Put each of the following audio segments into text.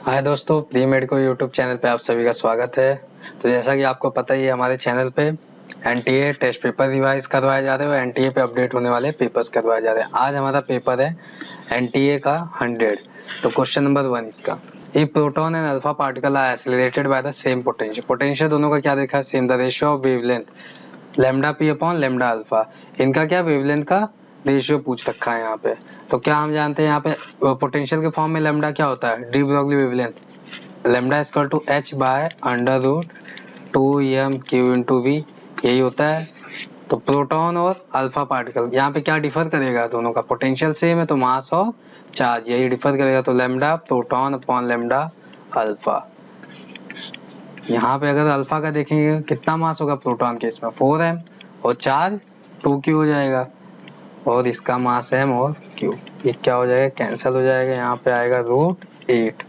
हाय दोस्तों, pre medico YouTube channel पे आप सभी का स्वागत है। तो जैसा कि आपको पता ही है, हमारे चैनल पे एनटीए टेस्ट पेपर रिवाइज करवाए जा रहे हैं और एनटीए पे अपडेट होने वाले पेपर्स करवाए जा रहे हैं। आज हमारा पेपर है एनटीए का 100। तो क्वेश्चन नंबर 1 इसका, ये proton and alpha particle are accelerated by the same potential. Potential दोनों का क्या देखा है, same. The ratio of wavelength lambda P upon lambda alpha, इनका क्या वेवलेंथ का रेशियो पूछ रखा है यहाँ पे। तो क्या हम जानते हैं यहाँ पे पोटेंशियल के फॉर्म में लैम्डा क्या होता है, de Broglie wavelength. Lambda equal to H by under root 2m/q into V, यही होता है। तो प्रोटॉन और अल्फा पार्टिकल यहाँ पे क्या डिफर करेगा, दोनों का पोटेंशियल सेम है तो मास और चार्ज यही डिफर करेगा। तो lambda proton upon lambda alpha. यहाँ पे अगर अल्फा का देखेंगे कितना मास होगा प्रोटॉन के, इसमें 4m और चार्ज 2q हो जाएगा और इसका मास m और q। ये क्या हो जाएगा, कैंसिल हो जाएगा। यहाँ पे आएगा √8।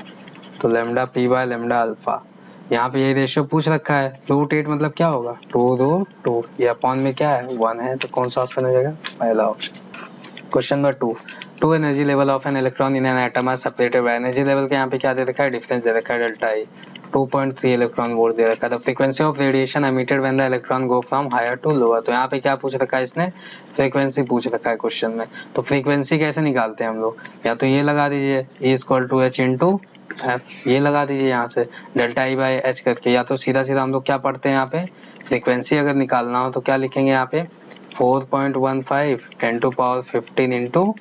तो lambda P by lambda alpha, यहाँ पे ये रेशियो पूछ रखा है। √8 मतलब क्या होगा 2√2, ये अपॉन में क्या है 1 है। तो कौन सा ऑप्शन हो जाएगा, पहला option. Question number 2, two energy level of an electron in an atom are separated by energy level के यहाँ पे क्या दे रखा है, डिफरेंस दे रखा है डेल्टा ई। 2.3 इलेक्ट्रॉन वोल्ट दे रखा है। The frequency of radiation emitted when the electron go from higher to lower. तो यहाँ पे क्या पूछ रखा है, इसने फ्रीक्वेंसी पूछ रखा है क्वेश्चन में। तो फ्रीक्वेंसी कैसे निकालते हैं हम लोग, या तो ये लगा दीजिए E equal to H into F, ये लगा दीजिए यहाँ से डेल्टा ई बाई एच करके, या तो सीधा सीधा हम लोग क्या पढ़ते हैं यहाँ पे, फ्रीक्वेंसी अगर निकालना हो तो क्या लिखेंगे यहाँ पे 4.15 10⁻15 इंटू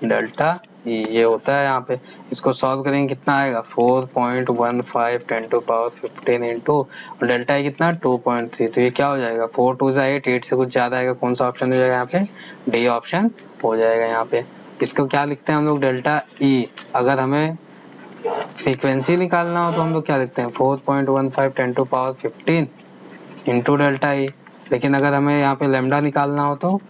डेल्टा ई, ये होता है यहाँ पे। इसको सॉल्व करेंगे कितना आएगा 4.15 10⁻15 इंटू डेल्टा ई कितना 2.3। तो ये क्या हो जाएगा 4 2 8, 8 से कुछ ज्यादा आएगा। कौन सा ऑप्शन हो जाएगा यहाँ पे, डी ऑप्शन हो जाएगा यहाँ पे। इसको क्या लिखते हैं हम लोग, डेल्टा ई। अगर हमें फ्रीक्वेंसी निकालना हो तो हम लोग क्या लिखते हैं 4.15 10⁻15 इंटू डेल्टा ई। लेकिन अगर हमें यहाँ पे लैम्डा निकालना हो तो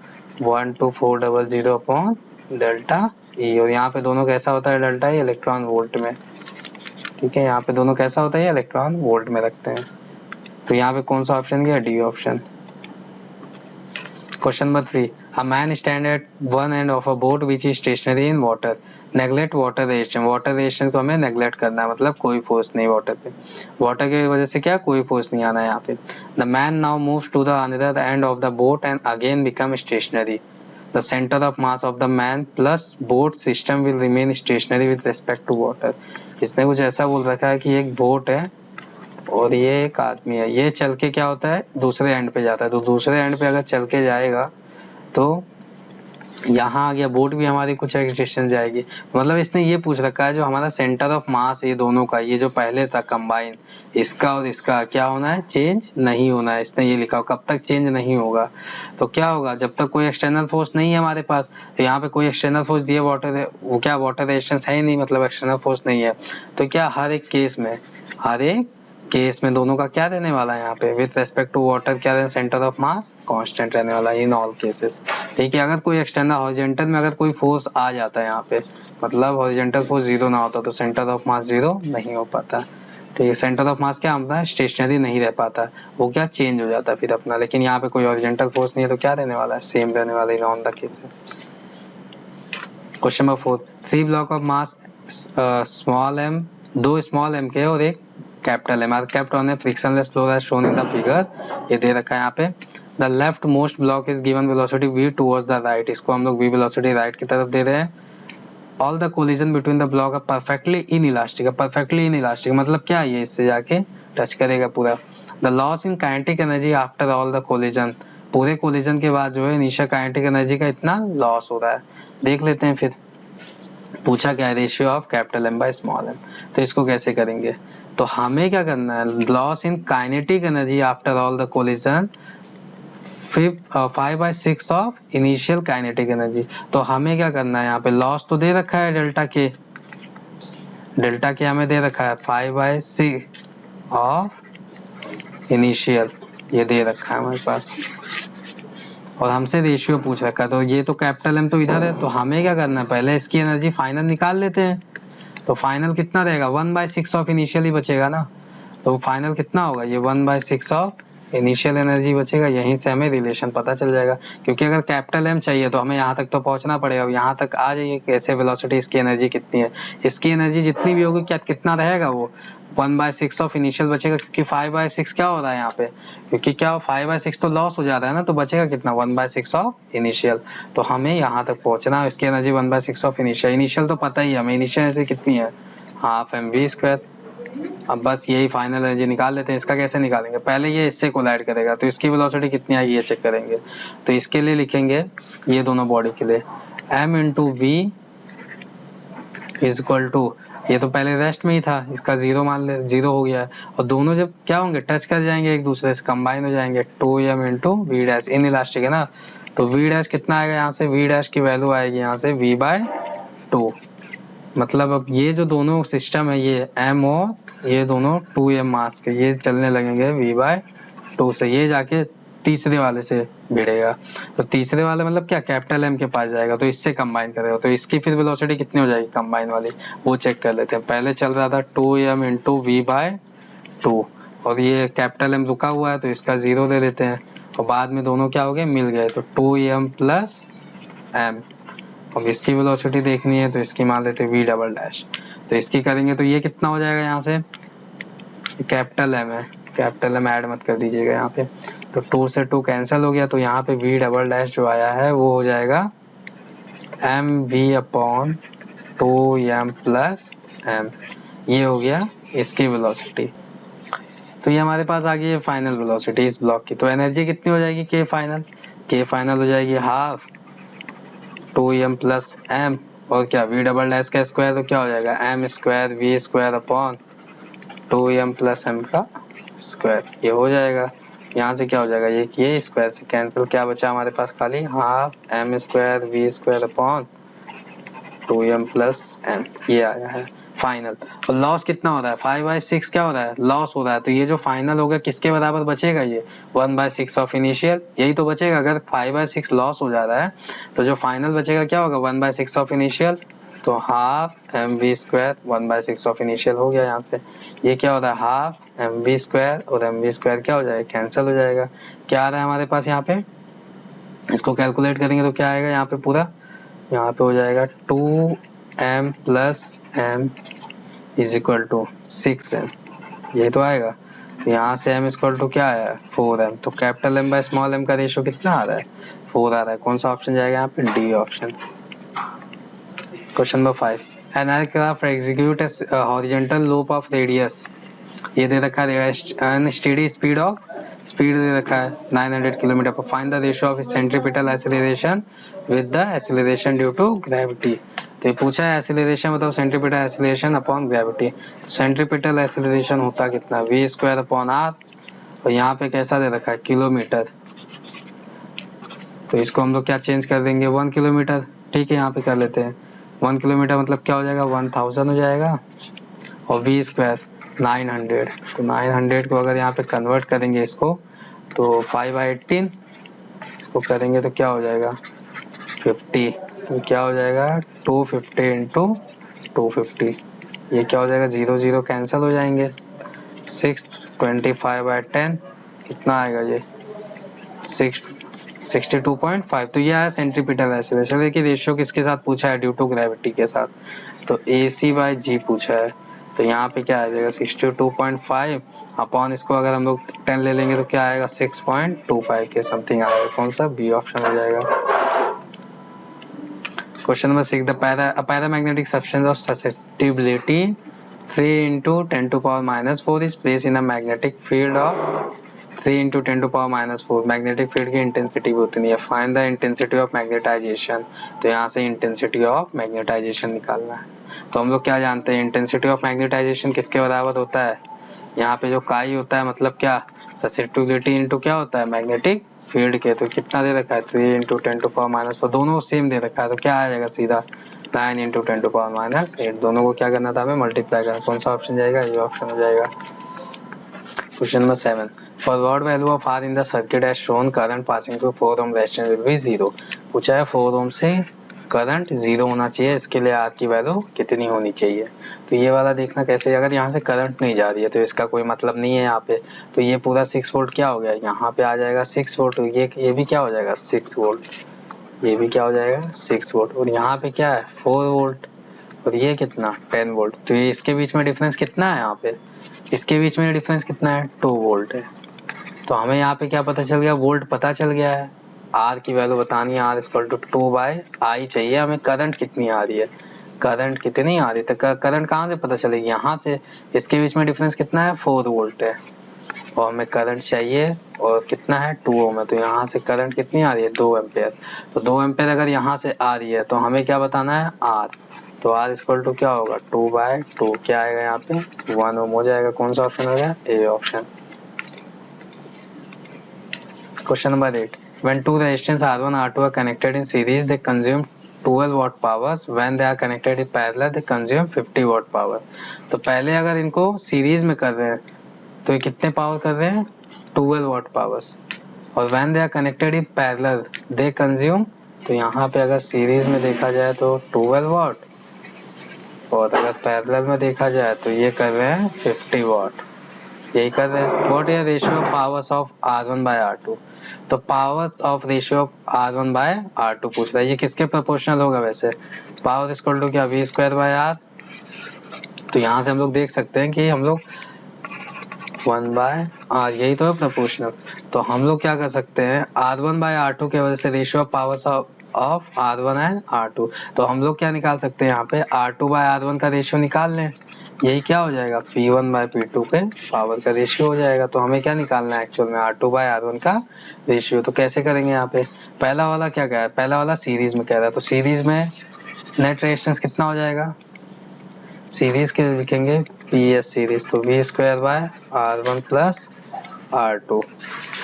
12400 अपॉन डेल्टा ई। और यहाँ पे दोनों कैसा होता है डेल्टा ई, इलेक्ट्रॉन वोल्ट में। ठीक है, यहाँ पे दोनों कैसा होता है, इलेक्ट्रॉन वोल्ट में रखते हैं। तो यहाँ पे कौन सा ऑप्शन गया, D option. Question number 3, a man stand at one end of a boat which is stationary in water, neglect water resistance. Water resistance को हमें नेग्लेक्ट करना है, मतलब कोई फोर्स नहीं वाटर पे। वाटर की वजह से क्या, कोई फोर्स नहीं आना है यहाँ पे। The man now moves to the another end of the boat and again become stationary. The center of mass of the man plus boat system will remain stationary with respect to water। इसने कुछ ऐसा बोल रखा है कि एक boat है और ये एक आदमी है, ये चल के क्या होता है दूसरे एंड पे जाता है। तो दूसरे एंड पे अगर चल के जाएगा तो यहाँ आ गया, बोट भी हमारी कुछ डिस्टेंस जाएगी। मतलब इसने ये पूछ रखा है जो हमारा सेंटर ऑफ मास ये दोनों का, ये जो पहले था कंबाइन, इसका और इसका क्या होना है, चेंज नहीं होना है। इसने ये लिखा, कब तक चेंज नहीं होगा, तो क्या होगा जब तक कोई एक्सटर्नल फोर्स नहीं है हमारे पास। तो यहाँ पे कोई एक्सटर्नल फोर्स दिए वाटर, वो क्या वाटर रेजिस्टेंस है ही नहीं, मतलब एक्सटर्नल फोर्स नहीं है। तो क्या हर एक केस में दोनों का क्या रहने वाला है यहाँ पे, विद रेस्पेक्ट टू वाटर क्या रहने, सेंटर ऑफ मास कांस्टेंट रहने वाला है इन ऑल केसेस। ठीक है, अगर कोई एक्सटर्नल हॉरिजॉन्टल में अगर कोई फोर्स आ जाता है यहाँ पे, मतलब हॉरिजॉन्टल फोर्स 0 ना होता तो सेंटर ऑफ मास 0 नहीं हो पाता। ठीक है, सेंटर ऑफ मास क्या होता है, स्टेशनरी नहीं रह पाता, वो क्या चेंज हो जाता है फिर अपना। लेकिन यहाँ पे कोई हॉरिजॉन्टल फोर्स नहीं है तो क्या रहने वाला है, सेम रहने वाला है in all the cases. Question number 4, 3 block of mass small m, 2 small m के और एक capital M are kept on a frictionless floor as shown in the figure. ये दे रखा है यहाँ पे। The leftmost block is given velocity v towards the right, इसको हम लोग v वेलोसिटी राइट की तरफ दे रहे हैं। All the collision between the block are perfectly inelastic. Perfectly inelastic मतलब क्या, ये इससे जाके टच करेगा पूरा। The loss in kinetic energy after all the collision, पूरे कोलिजन के बाद जो है इनिशियल काइनेटिक एनर्जी का इतना लॉस हो रहा है। देख लेते हैं फिर पूछा क्या है, ratio of capital M by small m. तो इसको कैसे करेंगे, तो हमें क्या करना है, loss in kinetic energy after all the collision 5/6 of initial kinetic energy. तो हमें क्या करना है, यहाँ पे लॉस तो दे रखा है डेल्टा के, डेल्टा के हमें दे रखा है 5/6 ऑफ इनिशियल, ये दे रखा है हमारे पास, और हमसे रेशियो पूछ रखा है। तो ये तो कैपिटल एम तो इधर है, तो हमें क्या करना है, पहले इसकी एनर्जी फाइनल निकाल लेते हैं। तो फाइनल कितना रहेगा 1/6 ऑफ इनिशियल ही बचेगा ना, तो फाइनल कितना होगा, ये 1/6 ऑफ इनिशियल एनर्जी बचेगा, यहीं से हमें रिलेशन पता चल जाएगा, क्योंकि अगर कैपिटल एम चाहिए तो हमें यहाँ तक तो पहुंचना पड़ेगा। यहाँ तक आ जाइए कैसे वेलोसिटी, इसकी एनर्जी कितनी है, इसकी एनर्जी जितनी भी होगी क्या कितना रहेगा वो 1/6 ऑफ इनिशियल बचेगा, क्योंकि 5/6 क्या हो रहा है यहाँ पे, क्योंकि क्या 5/6 तो लॉस हो जाता है ना, तो बचेगा कितना 1/6 ऑफ इनिशियल। तो हमें यहाँ तक पहुंचना है, इसकी एनर्जी 1/6 ऑफ इनिशियल तो पता ही है हमें, इनिशियल एनर्जी कितनी है हाफ mv²। अब बस यही फाइनल एनर्जी निकाल लेते हैं। इसका कैसे निकालेंगे, पहले ये इससे कोलाइड करेगा तो इसकी वेलोसिटी कितनी आएगी ये चेक करेंगे। तो इसके लिए लिखेंगे ये दोनों बॉडी के लिए m into V is equal to, ये तो पहले रेस्ट में ही था, इसका जीरो मान ले, जीरो हो गया है, और दोनों जब क्या होंगे टच कर जाएंगे एक दूसरे से, कंबाइन हो जाएंगे 2m into V dash, inelastic है ना, तो वी डैश कितना आएगा यहाँ से, वी डैश की वैल्यू आएगी यहाँ से v/2। मतलब अब ये जो दोनों सिस्टम है ये m और ये दोनों 2m मास के, ये चलने लगेंगे v/2 से, ये जाके तीसरे वाले से भिड़ेगा, तो तीसरे वाले मतलब क्या कैपिटल M के पास जाएगा, तो इससे कंबाइन करेगा, तो इसकी फिर वेलोसिटी कितनी हो जाएगी कंबाइन वाली, वो चेक कर लेते हैं। पहले चल रहा था 2m इंटू v/2 और ये कैपिटल M रुका हुआ है तो इसका जीरो ले लेते हैं, और बाद में दोनों क्या हो गए मिल गए, तो 2m प्लस m। अब इसकी वेलोसिटी देखनी है तो इसकी मान लेते हैं v', तो इसकी करेंगे तो ये कितना हो जाएगा, यहाँ से कैपिटल M है, कैपिटल M ऐड मत कर दीजिएगा यहाँ पे, तो 2 से 2 कैंसिल हो गया, तो यहाँ पे v' जो आया है वो हो जाएगा mv/2m प्लस m, ये हो गया इसकी वेलोसिटी। तो ये हमारे पास आ गई है फाइनल वेलोसिटी इस ब्लॉक की। तो एनर्जी कितनी हो जाएगी k फाइनल हो जाएगी हाफ 2m प्लस m, और क्या v' का स्क्वायर, तो क्या हो जाएगा m² v² upon 2m plus m का स्क्वायर, ये हो जाएगा। यहाँ से क्या हो जाएगा, ये स्क्वायर से कैंसिल, क्या बचा हमारे पास खाली half m² v² upon 2m plus m, ये आया है फाइनल। और लॉस कितना हो रहा है 5/6 क्या हो रहा है लॉस हो रहा है, तो ये जो फाइनल होगा किसके बराबर बचेगा, ये 1/6 ऑफ इनिशियल, यही तो बचेगा। अगर 5/6 लॉस हो जा रहा है तो जो फाइनल बचेगा क्या होगा 1/6 ऑफ इनिशियल, तो हाफ mv² 1/6 ऑफ इनिशियल हो गया। यहाँ से ये क्या होता है हाफ mv² और mv² क्या हो जाएगा कैंसिल हो जाएगा। क्या आ रहा है हमारे पास यहाँ पे, इसको कैलकुलेट करेंगे तो क्या आएगा यहाँ पे पूरा, यहाँ पे हो जाएगा 2m plus m is equal to 6m, ये तो आएगा। तो यहाँ से m इक्वल टू क्या आया 4m, तो capital M by small m का रेशियो कितना आ रहा है 4 आ रहा है। कौन सा ऑप्शन जाएगा यहाँ पे, D option. Question number 5, an aircraft execute horizontal loop of radius, ये दे रखा है स्टेडी स्पीड दे रखा है 900 किलोमीटर पर, find the ratio of centripetal acceleration with the acceleration due to gravity. तो ये पूछा है एक्सेलरेशन मतलब सेंट्रीपिटल एक्सेलरेशन अपॉन ग्रेविटी, तो सेंट्रीपिटल एक्सेलरेशन होता कितना v² अपॉन r, और यहाँ पे कैसा दे रखा है किलोमीटर, तो इसको हम लोग क्या चेंज कर देंगे 1 किलोमीटर, ठीक है यहाँ पे कर लेते हैं 1 किलोमीटर मतलब क्या हो जाएगा 1000 हो जाएगा, और v² 900, तो 900 को अगर यहाँ पे कन्वर्ट करेंगे इसको तो 5/18 इसको करेंगे तो क्या हो जाएगा 50, तो क्या हो जाएगा 250 इंटू 250, ये क्या हो जाएगा 0 0 कैंसिल हो जाएंगे, 625/10 कितना आएगा ये 62.5, तो ये आया सेंट्रीपिटल एक्सेलरेशन। देखिए रेशियो किसके साथ पूछा है ड्यू टू ग्रेविटी के साथ, तो AC/G पूछा है, तो यहाँ पे क्या आ जाएगा 62.5 अपॉन इसको अगर हम लोग 10 ले लेंगे तो क्या आएगा 6.25 के समथिंग आएगा, कौन सा बी ऑप्शन हो जाएगा। Question number 6, the paramagnetic substance of susceptibility 3 × 10⁻⁴ is place in a magnetic field of 3 × 10⁻⁴, magnetic field की इंटेंसिटी भी उतनी है, find the intensity of magnetization, तो यहाँ से इंटेंसिटी ऑफ मैग्नेटाइजेशन निकालना है। तो हम लोग क्या जानते हैं इंटेंसिटी ऑफ मैग्नेटाइजेशन किसके बराबर होता है, यहाँ पे जो काई होता है मतलब क्या ससेप्टिबिलिटी इंटू क्या होता है मैग्नेटिक फील्ड के, तो कितना दे रखा है 3 × 10⁻⁴, दोनों सेम दे रखा है, तो क्या आ जाएगा सीधा 9 × 10⁻⁸, दोनों को क्या करना था हमें मल्टीप्लाई करना, कौन सा ऑप्शन जाएगा ये ऑप्शन हो जाएगा। Question number 7, forward value of R in the circuit as shown current passing through 4 ohm resistance will be 0, पूछा है 4 ओम से करंट 0 होना चाहिए, इसके लिए आर की वैल्यू कितनी होनी चाहिए। तो ये वाला देखना कैसे, अगर यहाँ से करंट नहीं जा रही है तो इसका कोई मतलब नहीं है यहाँ पे, तो ये पूरा 6 वोल्ट क्या हो गया, यहाँ पे आ जाएगा 6 वोल्ट, ये भी क्या हो जाएगा 6 वोल्ट, ये भी क्या हो जाएगा 6 वोल्ट, और यहाँ पे क्या है 4 वोल्ट, और ये कितना 10 वोल्ट। तो ये इसके बीच में डिफरेंस कितना है, यहाँ पे इसके बीच में डिफरेंस कितना है 2 वोल्ट है। तो हमें यहाँ पे क्या पता चल गया, वोल्ट पता चल गया है, आर की वैल्यू बतानी है, आर इक्वल टू 2/I चाहिए हमें, करंट कितनी आ रही है, करंट कितनी आ रही है, तो करंट कहाँ से पता चलेगी, यहाँ से, इसके बीच में डिफरेंस कितना है 4 वोल्ट है, और हमें करंट चाहिए और कितना है 2 ओम है, तो यहाँ से करंट कितनी आ रही है 2 एम्पेयर। तो 2 एम्पेयर अगर यहाँ से आ रही है तो हमें क्या बताना है आर, तो आर इक्वल टू क्या होगा 2/2, क्या आएगा यहाँ पे 1 ओम हो जाएगा। कौन सा ऑप्शन हो गया, A option. Question number 8. When two resistors R1 R2 are connected in series, they consume 12 watt powers. When they are connected in parallel, they consume 50 watt power. तो पहले अगर इनको सीरीज में कर रहे हैं तो ये कितने पावर कर रहे हैं 12 watt पावर्स, और when they are connected in parallel, they consume, तो यहाँ पे अगर सीरीज में देखा जाए तो 12 watt, और अगर पैरेलल में देखा जाए तो ये कर रहे हैं 50 watt, यही कर रहे हैं। What is ratio of powers of R1/R2, तो powers of ratio of R1/R2 पूछ रहा है, ये किसके प्रोपोर्शनल होगा वैसे, पावर इक्वल टू क्या V²/R, तो यहाँ से हम लोग देख सकते हैं कि हम लोग 1/R, यही तो है प्रोपोर्शनल, तो हम लोग क्या कर सकते हैं R1/R2 के वजह से ratio of powers of R1 and R2, तो हम लोग क्या निकाल सकते हैं यहाँ पे R2/R1 का रेशियो निकाल लें, यही क्या हो जाएगा P1/P2 पे पावर का रेशियो हो जाएगा। तो हमें क्या निकालना है एक्चुअल में R2/R1 का रेशियो, तो कैसे करेंगे यहाँ पे, पहला वाला क्या कह रहा है, पहला वाला सीरीज में कह रहा है, तो सीरीज में नेट रेजिस्टेंस कितना हो जाएगा, सीरीज के लिखेंगे PS सीरीज, तो V²/R1 प्लस R2,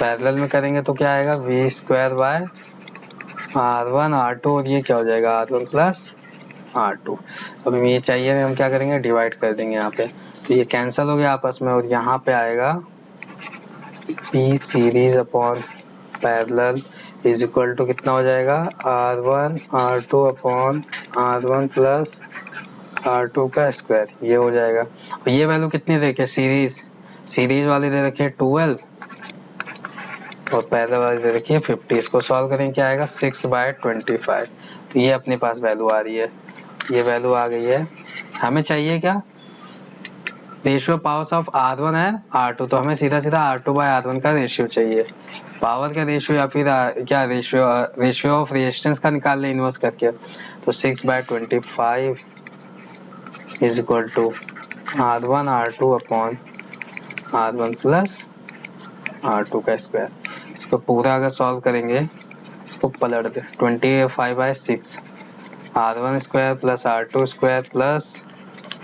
पैरेलल में करेंगे तो क्या आएगा V²/R1 R2, और ये क्या हो जाएगा R1 प्लस R2। अब हमें ये चाहिए, हम क्या करेंगे डिवाइड कर देंगे यहाँ पे, तो ये कैंसिल हो गया आपस में, और यहाँ पे आएगा P series upon parallel is equal to कितना हो जाएगा R1 R2 upon R1 plus R2 का स्क्वायर, ये हो जाएगा। और ये वैल्यू कितनी दे रखी है, सीरीज वाली दे रखी है 12 और पैरेलल वाली दे रखी है 50, इसको सॉल्व करेंगे क्या आएगा 6/25, तो ये अपने पास वैल्यू आ रही है, ये वैल्यू आ गई है। हमें चाहिए क्या ratio powers of R1 and R2, तो हमें सीधा सीधा R2/R1 का रेशियो चाहिए, पावर का रेशियो या फिर क्या रेशियो ऑफ रेजिस्टेंस का निकाल ले इनवर्स करके, तो 6/25 is equal to R1 R2 upon R1 plus R2 का स्क्वायर। इसको पूरा अगर सॉल्व करेंगे, इसको पलट दे 25/6 R1 square plus R2 square plus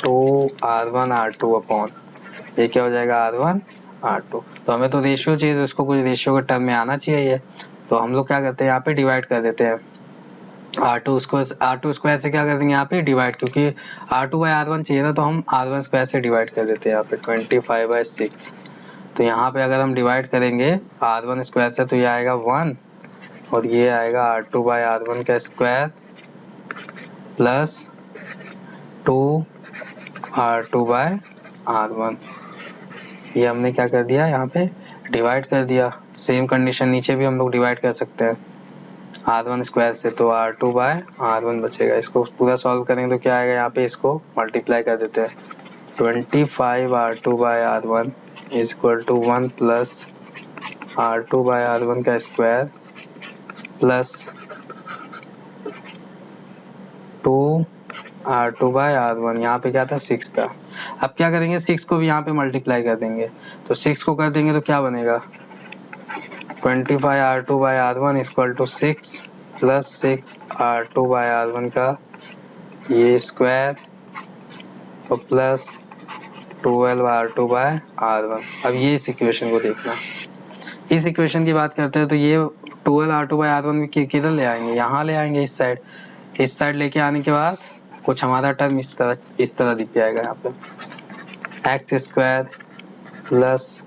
2R1 R2 upon, ये क्या हो जाएगा R1 R2। तो हमें तो रेशियो चाहिए, तो इसको कुछ रेशियो के टर्म में आना चाहिए, तो हम लोग क्या करते हैं यहाँ पे डिवाइड कर देते हैं R2 स्क्वायर से क्या कर देंगे यहाँ पे डिवाइड, क्योंकि R2/R1 चाहिए ना, तो हम R1 स्क्वायर से डिवाइड कर देते हैं यहाँ पे 25/6, तो यहाँ पे अगर हम डिवाइड करेंगे R1 स्क्वायर से तो ये आएगा 1, और ये आएगा R2/R1 का स्क्वायर प्लस 2R2/R1, ये हमने क्या कर दिया यहाँ पे डिवाइड कर दिया। सेम कंडीशन नीचे भी हम लोग डिवाइड कर सकते हैं R1 स्क्वायर से, तो R2/R1 बचेगा, इसको पूरा सॉल्व करेंगे तो क्या आएगा यहाँ पे, इसको मल्टीप्लाई कर देते हैं 25R2/R1 is equal to 1 plus R2/R1 का स्क्वायर प्लस 2R2/R1, यहाँ पे क्या था 6 था। अब क्या करेंगे 6 को भी यहाँ पे मल्टीप्लाई कर देंगे, तो 6 को कर देंगे तो क्या बनेगा 25R2/R1 equal to 6 plus 6R2/R1 का ये स्क्वायर और प्लस 12R2/R1। अब ये इस इक्वेशन को देखना, इस इक्वेशन की बात करते हैं तो ये 12R2/R1 किधर ले आएंगे, यहाँ ले आएंगे इस साइड लेके आने के बाद कुछ हमारा टर्म इस तरह दिख जाएगा यहाँ पे x स्क्वायर प्लस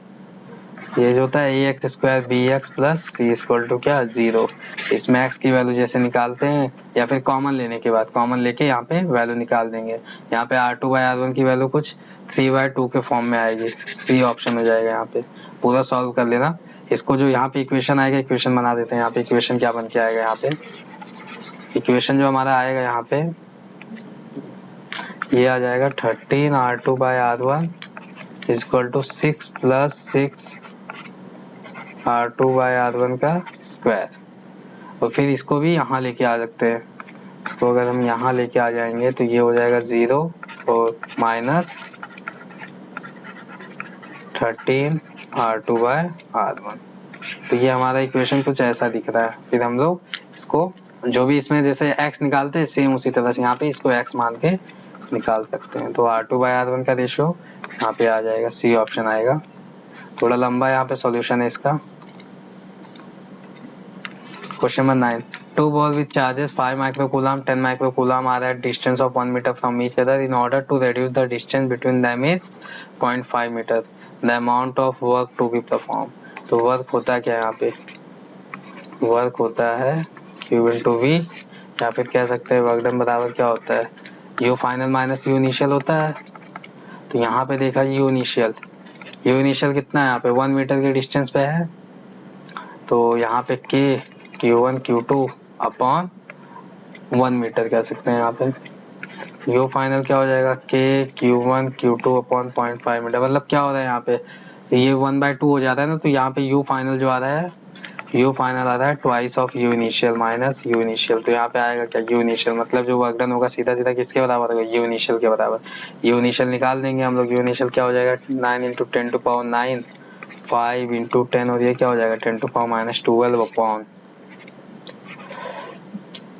ये जो होता है a x square b x plus c equal to क्या 0। इसमें एक्स की वैल्यू जैसे निकालते हैं या फिर कॉमन लेने के बाद कॉमन लेके यहाँ पे वैल्यू निकाल देंगे। यहाँ पे R2/R1 की वैल्यू कुछ 3/2 के फॉर्म में आएगी, सी ऑप्शन हो जाएगा। यहाँ पे पूरा सॉल्व कर लेना इसको। जो यहाँ पे इक्वेशन आएगा, इक्वेशन बना देते हैं। यहाँ पे इक्वेशन क्या बन के आएगा, यहाँ पे इक्वेशन जो हमारा आएगा यहाँ पे ये आ जाएगा 13 R2/R1 equal to 6 plus 6 R2/R1 का स्क्वायर। और फिर इसको भी यहाँ लेके आ सकते हैं। इसको अगर हम यहाँ लेके आ जाएंगे तो ये हो जाएगा 0 और माइनस 13 R2/R1। तो ये हमारा इक्वेशन कुछ ऐसा दिख रहा है। फिर हम लोग इसको जो भी इसमें जैसे x निकालते हैं सेम उसी तरह से यहाँ पे इसको x मान के निकाल सकते हैं। तो R2/R1 का रेशियो यहाँ पे आ जाएगा, सी ऑप्शन आएगा। थोड़ा लंबा यहाँ पे सॉल्यूशन है इसका। Question number 9, two ball with charges 5 microcoulomb 10 microcoulomb are at distance of 1 meter from each other. In order to reduce the distance between them is 0.5 meter. The amount of work to be performed. तो work होता है क्या यहाँ पे, work होता है Q into V, या फिर कह सकते हैं वर्क डन बराबर क्या होता है U final minus U initial होता है। तो यहाँ पे देखा U इनिशियल कितना है, यहाँ पे 1 मीटर के डिस्टेंस पे है। तो यहाँ पे Q1 Q2 अपॉन 1 मीटर कह सकते हैं। यहाँ पे U फाइनल क्या हो जाएगा Q1 Q2 अपॉन 0.5 मीटर। मतलब क्या हो रहा है यहाँ पे ये 1/2 हो जाता है ना। तो यहाँ पे U फाइनल जो आ रहा है, U फाइनल आ रहा है twice of U initial minus U initial. तो यहाँ पे आएगा क्या U इनिशियल, मतलब जो वर्क डन होगा सीधा सीधा किसके बराबर होगा, U इनिशियल के बराबर। U इनिशियल निकाल देंगे हम लोग। U इनिशियल क्या हो जाएगा 9 × 10⁻9 5 × 10 और ये क्या हो जाएगा 10⁻−12 अपॉन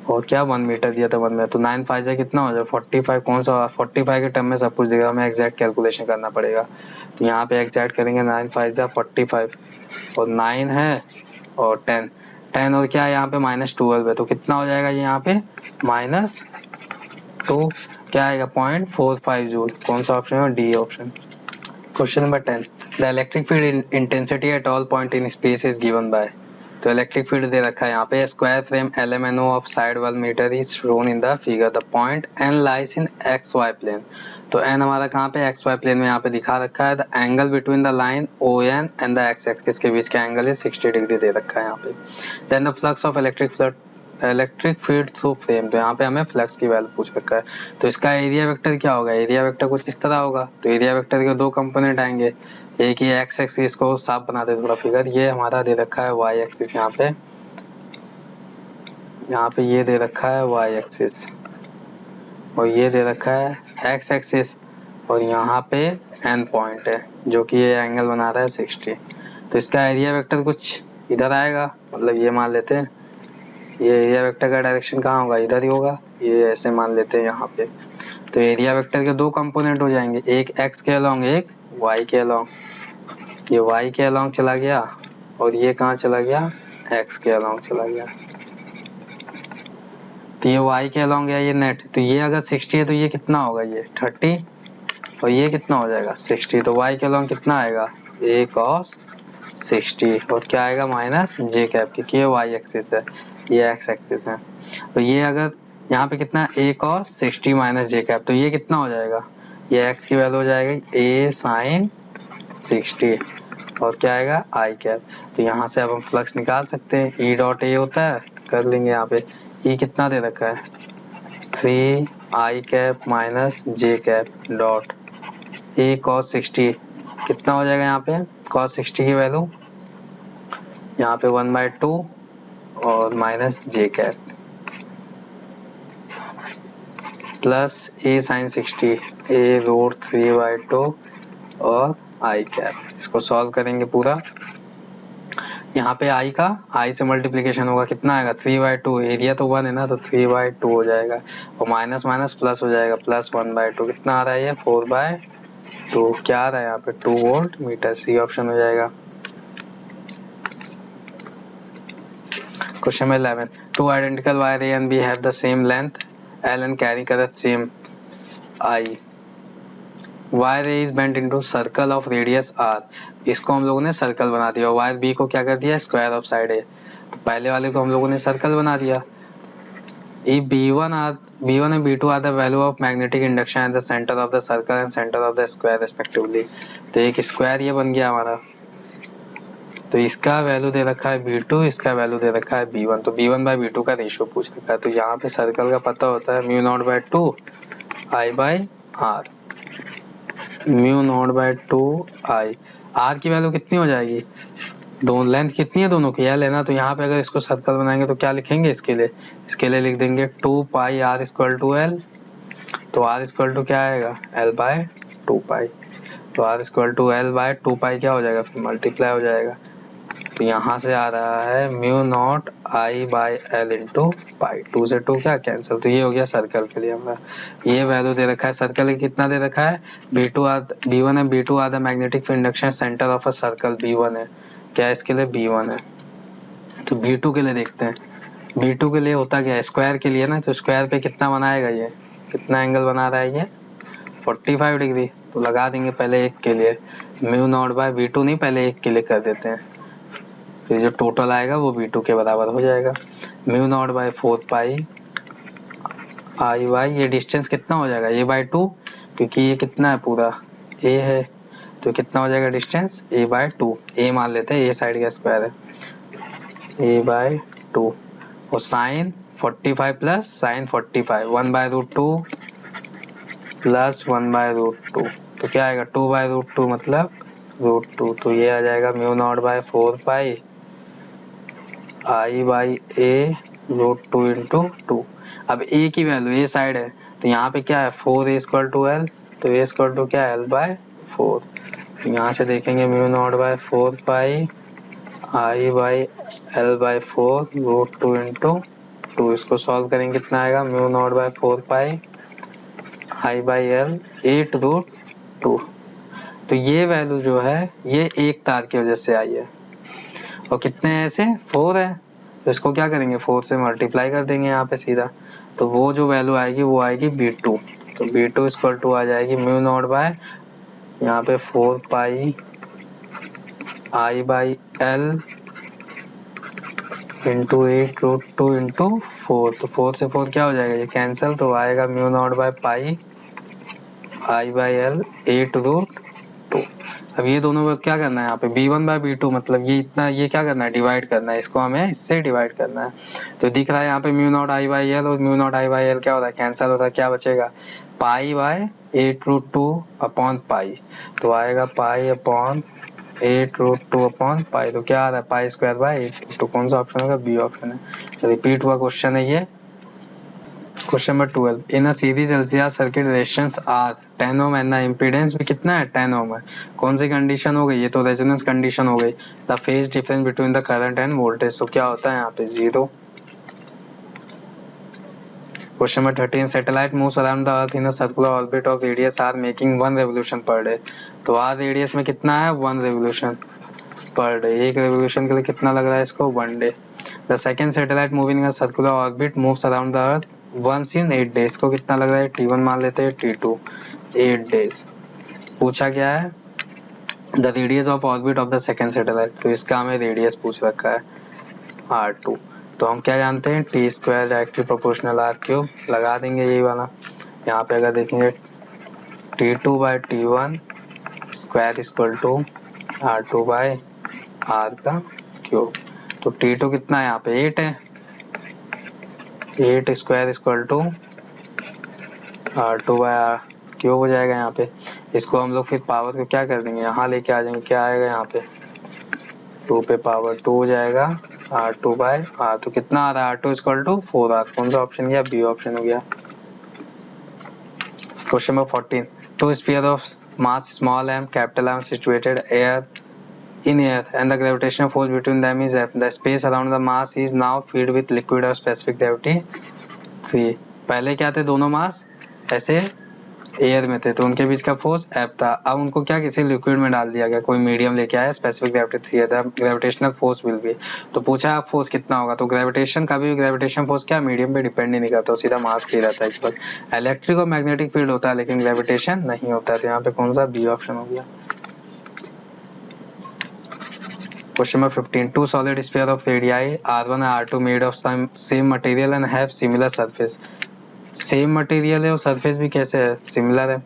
और क्या 1 मीटर दिया था 1 में। तो 9 5 जा कितना हो जाएगा 45। कौन सा 45 के टर्म में सब कुछ देगा, हमें एग्जैक्ट कैलकुलेशन करना पड़ेगा। तो यहाँ पे एग्जैक्ट करेंगे 9 5 जा 45 और 9 है और 10 और क्या है यहाँ पे -12 है। तो कितना हो जाएगा ये यहाँ पे -2 क्या आएगा 0.45 जूल। कौन सा ऑप्शन है, D option. Question number 10, the electric field intensity at all point in space is given by. तो इलेक्ट्रिक फील्ड दे रखा है यहाँ पे square frame LMNO of side 1 metre is shown in the figure. The point N lies in XY plane. तो N हमारा कहाँ पे XY प्लेन में यहाँ पे दिखा रखा है। The angle between the line ON and the X axis के बीच का एंगल इज 60 डिग्री दे रखा है यहाँ पे। Then the flux of electric field through frame. तो यहाँ पे हमें फ्लक्स की वैल्यू पूछ रखा है। तो इसका एरिया वेक्टर क्या होगा, एरिया वेक्टर कुछ इस तरह होगा। तो एरिया वेक्टर के 2 कंपोनेंट आएंगे, एक ये एक्स एक्सिस को साफ बना दे थोड़ा फिगर। ये हमारा दे रखा है वाई एक्सिस, यहाँ पे ये दे रखा है वाई एक्सिस और ये दे रखा है एक्स एक्सिस और यहाँ पे एन पॉइंट है जो कि ये एंगल बना रहा है 60। तो इसका एरिया वेक्टर कुछ इधर आएगा, मतलब ये मान लेते हैं ये एरिया वेक्टर का डायरेक्शन कहाँ होगा, इधर ही होगा। ये ऐसे मान लेते हैं यहाँ पे। तो एरिया वेक्टर के 2 कंपोनेंट हो जाएंगे, एक एक्स के अलोंग एक वाई के अलोंग। ये y के अलोंग चला गया और ये कहाँ चला गया, x के अलोंग चला गया। तो ये y के अलोंग गया ये नेट। तो ये अगर 60 है तो ये कितना होगा, ये 30 और ये कितना हो जाएगा 60। तो y के अलोंग कितना आएगा a cos 60 और क्या आएगा माइनस j कैप, क्योंकि ये y एक्सिस है ये x एक्सिस है। तो ये अगर यहाँ पे कितना a cos 60 minus j cap, तो ये कितना हो जाएगा, ये x की वैल्यू हो जाएगी a sin 60 और क्या आएगा आई कैप। तो यहाँ से अब हम फ्लक्स निकाल सकते हैं। E डॉट ए होता है, कर लेंगे यहाँ पे E कितना दे रखा है 3 I cap minus J cap dot A cos 60 कितना हो जाएगा यहाँ पे cos 60 की वैल्यू यहाँ पे 1/2 और minus J cap plus A sin 60 A√3/2 और आई कैप। इसको सॉल्व करेंगे पूरा। यहाँ पे आई से मल्टीप्लीकेशन होगा, कितना आएगा 3/2। एरिया तो 1 है ना, तो 3/2 हो जाएगा और माइनस माइनस प्लस हो जाएगा प्लस 1/2। कितना आ रहा है ये 4/2। क्या आ रहा है यहाँ पे 2 वोल्ट मीटर, सी ऑप्शन हो जाएगा। Question number 11, two identical wire A and B have the same length L and carry current same I. Wire A is bent into circle of radius R, इसको हम लोगों ने circle बना दिया, wire B को क्या कर दिया, स्क्वायर ऑफ साइड ए, तो पहले वाले को हम लोगों ने सर्कल बना दिया। If B1 and B2 are the value of magnetic induction at the center of the circle and center of the square respectively, तो एक स्क्वायर ये बन गया हमारा, तो इसका वैल्यू दे रखा है B2, इसका वैल्यू दे रखा है B1, तो B1 बाय B2 का रेशियो पूछ रखा है। तो यहाँ पे सर्कल का पता होता है mu nought by 2 I by R, mu nought by 2 I, R की वैल्यू कितनी हो जाएगी, दोनों लेंथ कितनी है दोनों की एल है ना, तो यहाँ पे अगर इसको सर्कल बनाएंगे तो क्या लिखेंगे, इसके लिए लिख देंगे 2 pi R equal to L, तो आर इक्वल टू क्या आएगा, एल बाय 2 पाई, तो R equal to L by 2 pi क्या हो जाएगा, फिर मल्टीप्लाई हो जाएगा, तो यहाँ से आ रहा है mu naught I by L into pi, 2 से 2 क्या कैंसिल, तो ये हो गया सर्कल के लिए हमारा, ये वैल्यू दे रखा है सर्कल कितना दे रखा है, B1 and B2 are the magnetic induction centre of a circle, B1 है क्या, इसके लिए B1 है। तो B2 के लिए देखते हैं, B2 के लिए होता क्या है, स्क्वायर के लिए ना, तो स्क्वायर पे कितना बनाएगा, ये कितना एंगल बना रहा है, ये 45 डिग्री, तो लगा देंगे पहले एक के लिए, म्यू नॉट बाय B2 नहीं, पहले एक के लिए कर देते हैं, फिर जो टोटल आएगा वो B2 के बराबर हो जाएगा, mu nought by 4 pi I by, ये डिस्टेंस कितना हो जाएगा, A बाय 2, क्योंकि ये कितना है पूरा A है, तो कितना हो जाएगा डिस्टेंस, A बाय 2, A मान लेते हैं, A साइड का स्क्वायर है, A बाय 2, और sine 45 plus sine 45, 1 by root 2 plus 1 by root 2, तो क्या आएगा 2 बाय रूट 2 मतलब रूट 2, तो ये आ जाएगा mu nought by 4 pi I by A root 2 into 2। अब A की वैल्यू A साइड है, तो यहाँ पे क्या है 4 इक्वल टू एल, तो A इक्वल टू क्या है एल बाय 4, यहाँ से देखेंगे mu nought by 4 pi I by L by 4 root 2 into 2, इसको सॉल्व करेंगे कितना आएगा, mu nought by 4 pi I by L 8 root 2, तो ये वैल्यू जो है ये एक तार की वजह से आई है, और कितने हैं ऐसे 4 है, तो इसको क्या करेंगे 4 से मल्टीप्लाई कर देंगे यहाँ पे सीधा, तो वो जो वैल्यू आएगी वो आएगी B2, तो B2 इक्वल टू आ जाएगी म्यू नॉट बाय यहाँ पे 4 pi I by L into 8 root 2 into 4, तो 4 से 4 क्या हो जाएगा, ये कैंसिल, तो आएगा mu nought by pi I by L 8 root 2। अब ये दोनों को क्या करना है, यहाँ पे B1 बाय B2 मतलब ये इतना, ये क्या करना है डिवाइड करना है, इसको हमें इससे डिवाइड करना है, तो दिख रहा है यहाँ पे mu naught I by L और mu naught I by L क्या होता है कैंसिल होता है, क्या बचेगा pi by 8 root 2 upon pi, तो आएगा pi upon 8 root 2 upon pi, तो क्या आ रहा है पाई स्क्वायर बाय 8, तो कौन सा ऑप्शन होगा, बी ऑप्शन है। रिपीट हुआ क्वेश्चन है ये। Question number 12, in a series LCR circuit resistance R 10 ohm and the impedance भी कितना है 10 ओम है, कौन सी कंडीशन हो गई, ये तो रेजोनेंस कंडीशन हो गई, the phase difference between the current and voltage, तो क्या होता है यहाँ पे 0। Question number 13, satellite moves around the earth in a circular orbit of radius R making 1 revolution per day, तो आर रेडियस में कितना है 1 रेवोल्यूशन पर डे, एक रेवोल्यूशन के लिए कितना लग रहा है इसको 1 day. The second satellite moving in a circular orbit moves around the earth once in 8 days, को कितना लग रहा है T1 मान लेते हैं, T2 8 डेज। पूछा क्या है the radius of orbit of the second satellite, तो इसका हमें रेडियस पूछ रखा है R2, तो हम क्या जानते हैं T square directly proportional R cube, लगा देंगे यही वाला, यहाँ पे अगर देखेंगे T2 by T1 square equal to R2 by R का क्यूब, तो T2 कितना है यहाँ पे 8 है, 8 square equal to R2 by R cube हो जाएगा यहाँ पे, इसको हम लोग फिर पावर को क्या कर देंगे यहाँ लेके आ जाएंगे, क्या आएगा यहाँ पे 2 पे पावर 2 हो जाएगा R2 बाय आर, तो कितना आ रहा है R2 इक्वल टू 4R, कौन सा ऑप्शन गया बी ऑप्शन हो गया। Question number 14, two sphere of mass small m capital M situated in air and the gravitational force between them is F. The space around the mass is now filled with liquid of specific gravity 3। पहले क्या थे दोनों मास ऐसे air में थे तो उनके बीच का फोर्स F था। अब उनको क्या किसी लिक्विड में डाल दिया गया, कोई मीडियम लेके आया, specific gravitational force will be. तो पूछा आप फोर्स कितना होगा, तो ग्रेविटेशन का भी ग्रेविटेशन फोर्स क्या मीडियम पे डिपेंड ही नहीं करता, सीधा मास पे रहता है इस पर। इलेक्ट्रिक और मैग्नेटिक फील्ड होता है लेकिन ग्रेविटेशन नहीं होता है, तो यहाँ पे कौन सा बी ऑप्शन हो गया। Question number 15. Two solid sphere of radii R1 and R2 made of same material and have similar surface. Same material है और surface भी कैसे है, similar है।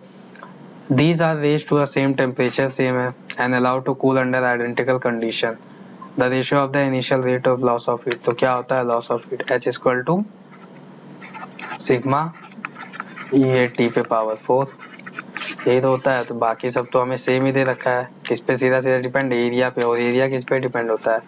These are raised to a same temperature, same है, and allowed to cool under identical condition. The ratio of the initial rate of loss of heat, तो क्या होता है loss of heat, H equal to sigma E T पे power 4, यही तो होता है। तो बाकी सब तो हमें सेम ही दे रखा है, किस पे सीधा सीधा डिपेंड, एरिया पे, और एरिया किस पे डिपेंड होता है,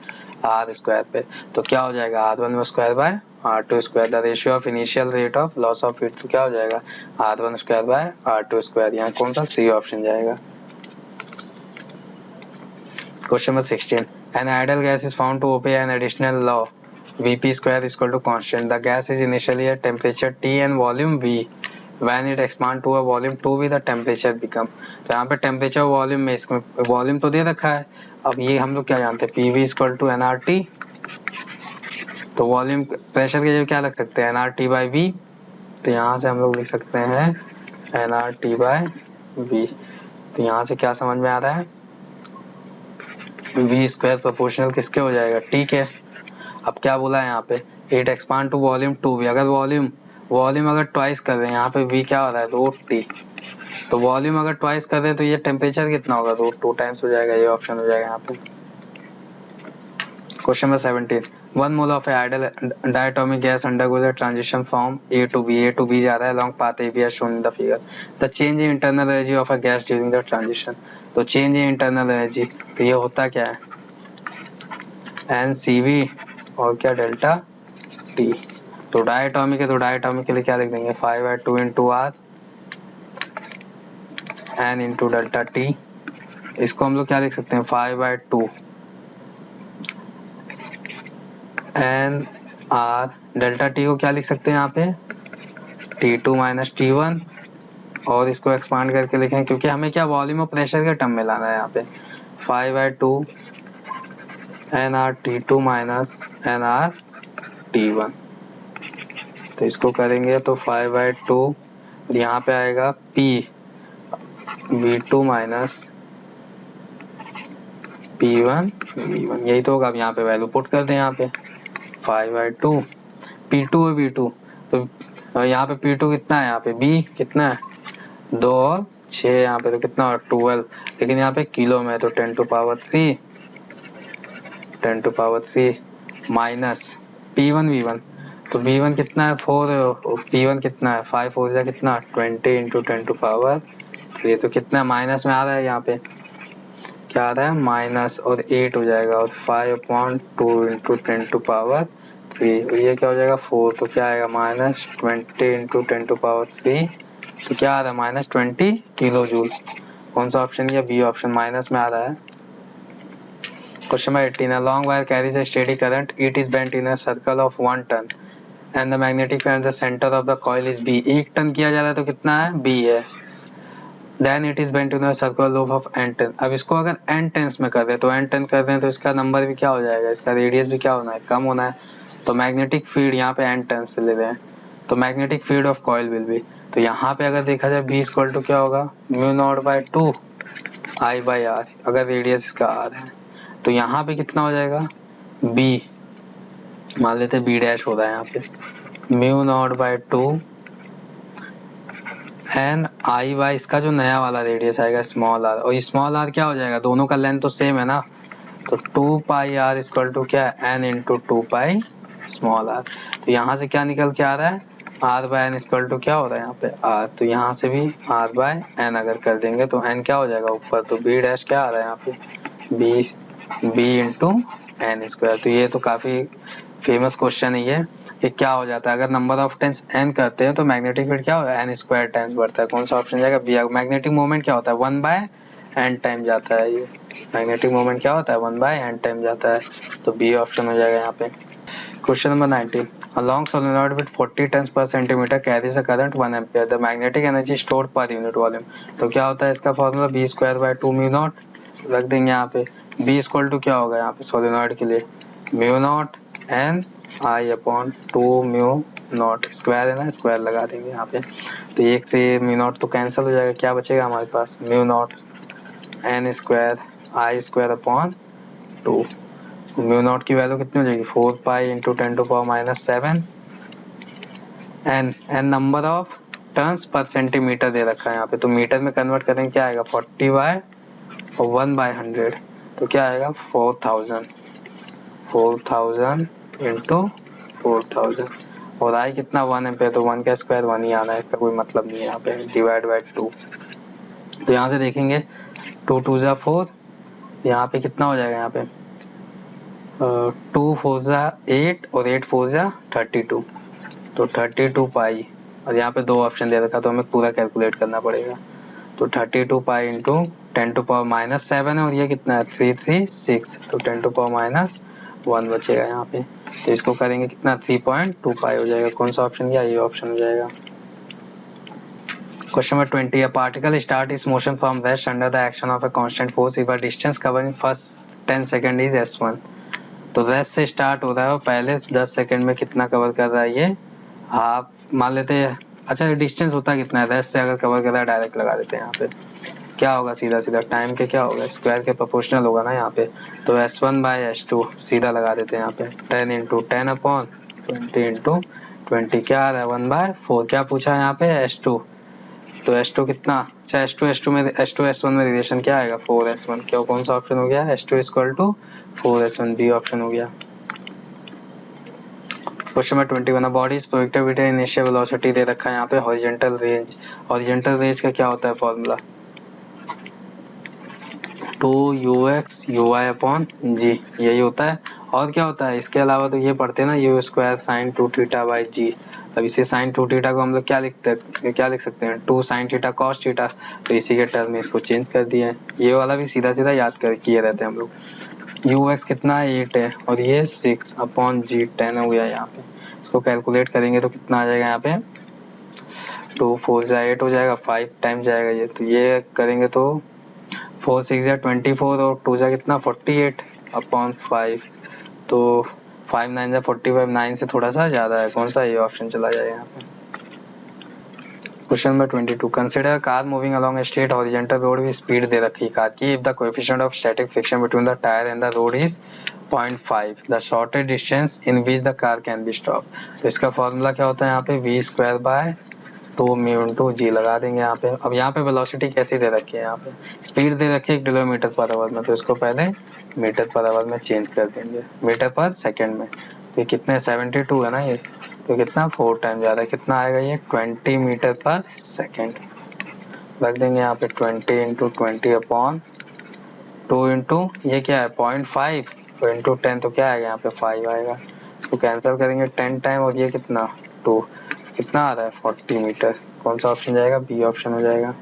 आर स्क्वायर पे। तो क्या हो जाएगा R1 square by R2 square. The ratio of initial rate of loss of heat, तो क्या हो जाएगा R1 square by R2 square. यहाँ कौन सा सी ऑप्शन जाएगा। Question number 16. An ideal gas is found to obey an additional law Vp square is equal to constant. The gas is initially at temperature T and volume V. When it expand to a volume 2V, the temperature become. तो यहाँ पे temperature volume में, इसमें volume तो दे रखा है। अब ये हम लोग क्या जानते हैं, PV इक्वल टू nRT। तो वॉल्यूम प्रेशर के जगह क्या लग सकते हैं, nRT बाई V। तो यहाँ से हम लोग लिख सकते हैं nRT बाई V। तो यहाँ से क्या समझ में आ रहा है, V स्क्वायर प्रोपोर्शनल किसके हो जाएगा, T के। अब क्या बोला है यहाँ पे, it expand to volume 2V। अगर वॉल्यूम अगर ट्वाइस कर रहे हैं, यहाँ पे V क्या हो रहा है, रूट T। तो वॉल्यूम अगर ट्वाइस कर रहे हैं तो ये टेम्परेचर कितना होगा, रूट 2 टाइम्स हो जाएगा, ये ऑप्शन हो जाएगा यहाँ पे। Question number 17. 1 mole of ideal diatomic gas undergoes a transition from A to B जा रहा है along path AB as shown in the figure. The change in internal energy of a gas during the transition. तो change in internal energy, तो ये होता क्या है, NCV और क्या डेल्टा T। तो डायटोमिक है, तो डायटोमिक के लिए क्या लिख देंगे, 5/2 into R N into delta T। इसको हम लोग क्या लिख सकते हैं, 5/2 N R डेल्टा T को क्या लिख सकते हैं यहाँ पे, T2 माइनस T1, और इसको एक्सपांड करके लिखें क्योंकि हमें क्या वॉल्यूम और प्रेशर के टर्म में लाना है यहाँ पे। 5/2 NR T2 minus NR T1। तो इसको करेंगे तो 5/2, यहाँ पे आएगा P V2 minus P1 V1, यही तो होगा। अब यहाँ पे वैल्यू पुट कर दें, यहाँ पे 5/2 P2 और V2, तो यहाँ पे P2 कितना है, यहाँ पे B कितना है 2 और 6, यहाँ पे तो कितना 12, लेकिन यहाँ पे किलो में, तो 10⁻³ माइनस P1 V1, तो V1 कितना है 4, P1 कितना है 5, 4 जा कितना 20 इंटू 10⁻3, तो कितना माइनस में आ रहा है, यहाँ पे क्या आ रहा है माइनस, और 8 हो जाएगा, और 5/2 इंटू 10⁻3, ये क्या हो जाएगा 4, तो क्या आएगा -20 इंटू 10⁻3, तो क्या आ रहा है -20 किलो जूल। कौन सा ऑप्शन, या बी ऑप्शन, माइनस में आ रहा है। Question number 18. A long wire carries a steady current. It is bent in a circle of 1 ton and the magnetic field at the center of the coil is B. 1 ton किया जा रहा है तो कितना है, B है। Then it is bent in a circle of n ton. अब इसको अगर n tens में कर रहे हैं तो n टन कर रहे हैं तो इसका नंबर भी क्या हो जाएगा, इसका रेडियस भी क्या होना है, कम होना है। तो मैग्नेटिक फील्ड यहाँ पे n टन से ले रहे हैं, तो magnetic field of coil will be, तो यहाँ पे अगर देखा जाए B इक्वल टू क्या होगा, μ0/2 I/R, अगर रेडियस इसका R है। तो यहाँ पे कितना हो जाएगा, B मान लेते B डैश हो रहा है यहाँ पे, μ0/2 N I/, इसका जो नया वाला रेडियस आएगा स्मॉल r, और ये स्मॉल r क्या हो जाएगा, दोनों का लेंथ तो सेम है ना, तो 2πr इक्वल टू क्या है, N इंटू 2π स्मॉल r। तो यहाँ से क्या निकल के आ रहा है, R/N इक्वल टू क्या हो रहा है यहाँ पे R, तो यहाँ से भी R/N अगर कर देंगे तो N क्या हो जाएगा ऊपर, तो B डैश क्या आ रहा है यहाँ पे, B इंटू N स्क्वायर। तो ये तो काफी फेमस क्वेश्चन है ये क्या हो जाता है, अगर नंबर ऑफ टाइम्स n करते हैं तो मैग्नेटिक फील्ड क्या होगा, n स्क्वायर टाइम्स बढ़ता है। कौन सा ऑप्शन जाएगा, बी। मैग्नेटिक मोमेंट क्या होता है, 1/n टाइम जाता है, ये मैग्नेटिक मोमेंट क्या होता है 1/n टाइम जाता है, तो बी ऑप्शन हो जाएगा यहाँ पे। Question number 19. A long solenoid with 40 turns per centimeter carries a current 1 ampere. The magnetic energy stored per unit volume. तो क्या होता है इसका formula b square by 2 mu not रख देंगे यहाँ पे. b इक्वल टू क्या होगा यहाँ पे सोलेनॉइड के लिए mu naught N I upon 2 mu not. Square है ना, स्क्वायर लगा देंगे यहाँ पे. तो एक से म्यू नॉट तो कैंसिल हो जाएगा. क्या बचेगा हमारे पास mu naught N square I square upon 2. Mu naught की वैल्यू कितनी हो जाएगी 4 pi into 10 to power minus 7. N number of turns पर सेंटीमीटर दे रखा है यहाँ पे. तो मीटर में कन्वर्ट करेंगे क्या आएगा 40 बाय और 1/100. तो क्या आएगा 4000 इंटू 4000. और आई कितना 1 एम्पेयर. तो 1 का स्क्वायर 1 ही आना है, इसका कोई मतलब नहीं है यहाँ पे. Divide by 2. तो यहाँ से देखेंगे 2 2 जा 4. यहाँ पे कितना हो जाएगा यहाँ पे 2 4 जा 8 और 8 4 जा 32. तो 32 पाई और यहाँ पे 2 ऑप्शन दे रखा तो हमें पूरा कैलकुलेट करना पड़ेगा. तो 32 pi into 10 to power minus 7 है और ये कितना है 336. तो 10 टू पावर माइनस 1 बचेगा यहाँ पे. तो इसको करेंगे कितना 3.2 पाई हो जाएगा. कौन सा ऑप्शन किया, ये ऑप्शन हो जाएगा. Question number 20. A particle start its motion from rest under the action of a constant force if a distance covering first 10 second is s1. तो रेस्ट से स्टार्ट हो रहा है और पहले 10 सेकंड में कितना कवर कर रहा है ये हाफ मान लेते हैं. अच्छा डिस्टेंस होता है कितना है, रेस्ट से अगर कवर कर रहा है डायरेक्ट लगा देते हैं यहाँ पे. क्या होगा सीधा सीधा टाइम के क्या होगा स्क्वायर के प्रोपोर्शनल होगा ना यहाँ पे. तो s1 बाय s2 सीधा लगा देते हैं यहाँ पे 10 इंटू 10 अपॉन 20 इंटू 20. क्या आ रहा है 1/4. क्या पूछा है यहाँ पे s2. तो s2 कितना, अच्छा s2 में s2 s1 में रिलेशन क्या आएगा 4s1. क्यों कौन सा ऑप्शन हो गया s2 equal to 4s1. B option हो गया. Question number 21. Body is projected with initial velocity दे रखा है यहाँ पे हॉरिजॉन्टल रेंज. हॉरिजॉन्टल रेंज का क्या होता है formula 2ux uy upon g यही होता है. और क्या होता है इसके अलावा तो ये पढ़ते हैं ना u square sine 2 theta by g. अब इसे साइन 2 थीटा को हम लोग क्या लिख सकते हैं 2 साइन थीटा कॉस थीटा. तो इसी के टर्म में इसको चेंज कर दिया है. ये वाला भी सीधा सीधा याद कर किए रहते हैं हम लोग. ux कितना 8 है और ये 6 अपॉन g 10 हो गया यहाँ पे. इसको कैलकुलेट करेंगे तो कितना आ जाएगा यहाँ पे 2 4 जा 8 हो जाएगा 5 टाइम जाएगा ये. तो ये करेंगे तो 4 6 जा 24 और 2 जा कितना 48 अपॉन 5. तो 5 9 जा 45. 9 से थोड़ा सा ज्यादा है. कौन सा ये ऑप्शन चला जाएगा यहाँ पे. Question number 22. Consider car moving along a straight horizontal road with speed दे रखी कार की. If the coefficient of static friction between the tyre and the road is 0.5 the shortest distance in which the car can be stop. तो इसका formula क्या होता है यहाँ पे v square by 2 mu into g लगा देंगे यहाँ पे. अब यहाँ पे वेलोसिटी कैसी दे रखी है यहाँ पे स्पीड दे रखी है किलोमीटर पर आवर में. तो इसको पहले मीटर पर आवर में चेंज कर देंगे मीटर पर सेकंड में. तो ये कितने 72 है ना ये. तो कितना 4 टाइम ज़्यादा है. कितना आएगा ये 20 मीटर पर सेकंड. रख देंगे यहाँ पे 20 इंटू 20 अपॉन 2 इंटू ये क्या है 0.5 तो इंटू 10 तो क्या आएगा यहाँ पे 5 आएगा. इसको कैंसिल करेंगे 10 टाइम और ये कितना 2 कितना आ रहा है 40 मीटर. कौन सा ऑप्शन जाएगा बी ऑप्शन हो जाएगा.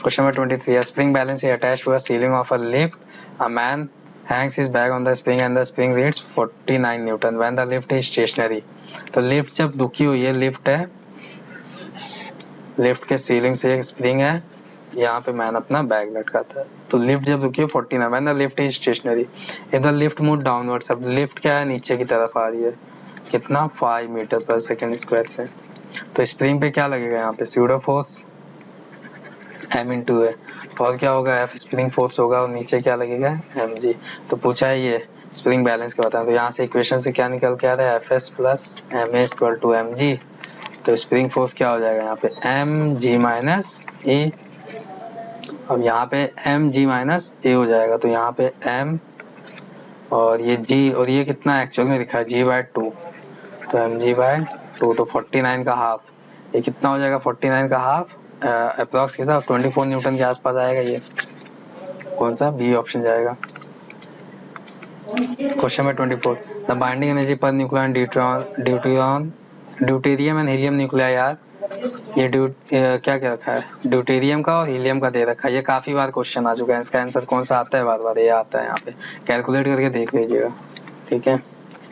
Question number 23. A spring balance is attached to a ceiling of a lift. A man hangs his bag on the spring and the spring reads 49 Newton when the lift is stationary. तो lift जब रुकी हुई है lift है lift के ceiling से एक spring है यहाँ पे मैन अपना बैग लटकाता है. तो लिफ्ट जब रुकी है 49 when the lift is stationary. if the lift move downwards. अब लिफ्ट क्या है नीचे की तरफ आ रही है कितना 5 मीटर पर सेकंड स्क्वायर से. तो स्प्रिंग पे क्या लगेगा यहाँ पे स्यूडो फोर्स m इंटू है और क्या होगा F स्प्रिंग फोर्स होगा और नीचे क्या लगेगा mg. तो पूछा है ये स्प्रिंग बैलेंस का बताएं. तो यहाँ से इक्वेशन से क्या निकल के आ रहा है Fs plus ma equal to mg. तो स्प्रिंग फोर्स क्या हो जाएगा यहाँ पे mg माइनस e. अब यहाँ पे mg माइनस a हो जाएगा. तो यहाँ पे m और ये g और ये कितना एक्चुअल में लिखा है g बाय 2. तो mg बाय 2 तो 49 का हाफ. ये कितना हो जाएगा 49 का हाफ अप्रॉक्स कितना 24 न्यूटन के आसपास आएगा. ये कौन सा बी ऑप्शन जाएगा. Question number 24. The binding energy per nucleon deuterium and helium nuclei यार ये क्या क्या रखा है ड्यूटेरियम का और हीलियम का दे रखा है. ये काफी बार क्वेश्चन आ चुका है. इसका आंसर कौन सा आता है बार बार ये आता है यहाँ पे कैलकुलेट करके देख लीजिएगा. ठीक है,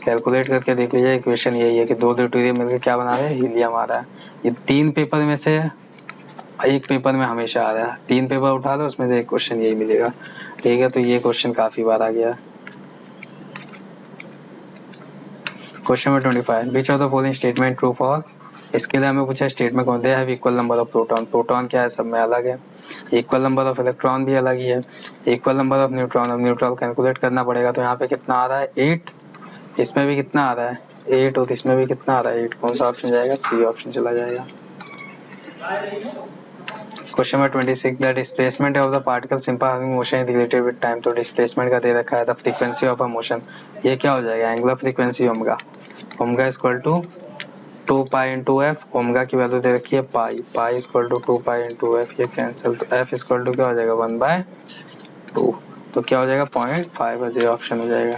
कैलकुलेट करके देख लीजिए। इक्वेशन यही है कि दो ड्यूटेरियम मिलकर क्या बना रहे हैं, हीलियम आ रहा है। ये 3 पेपर में से एक पेपर में हमेशा आ रहा है, 3 पेपर उठा लो उसमें से एक क्वेश्चन यही मिलेगा। ठीक है, तो ये क्वेश्चन काफी बार आ गया। Question number 25, which of the following statement true for. इसके लिए हमें पूछा स्टेटमेंट कौन they have equal number of proton. Proton क्या है, सब में अलग है। इक्वल नंबर ऑफ इलेक्ट्रॉन भी अलग ही है। इक्वल नंबर ऑफ न्यूट्रॉन, अब न्यूट्रॉन कैलकुलेट करना पड़ेगा। तो यहाँ पे कितना आ रहा है 8, इसमें भी कितना आ रहा है 8 और इसमें भी कितना आ रहा है 8। कौन सा ऑप्शन जाएगा, सी ऑप्शन चला जाएगा। Question number 26, the displacement of the particle simple having motion is related with time. तो डिस्प्लेसमेंट का दे रखा है the frequency of a motion, ये क्या हो जाएगा, angular frequency omega. Omega is equal to 2 pi into f. Omega की वैल्यू दे रखी है pi, pi is equal to 2 pi into F, ये कैंसिल। तो एफ इज इक्वल टू क्या हो जाएगा 1/2। तो क्या हो जाएगा 0.5, ये ऑप्शन हो जाएगा।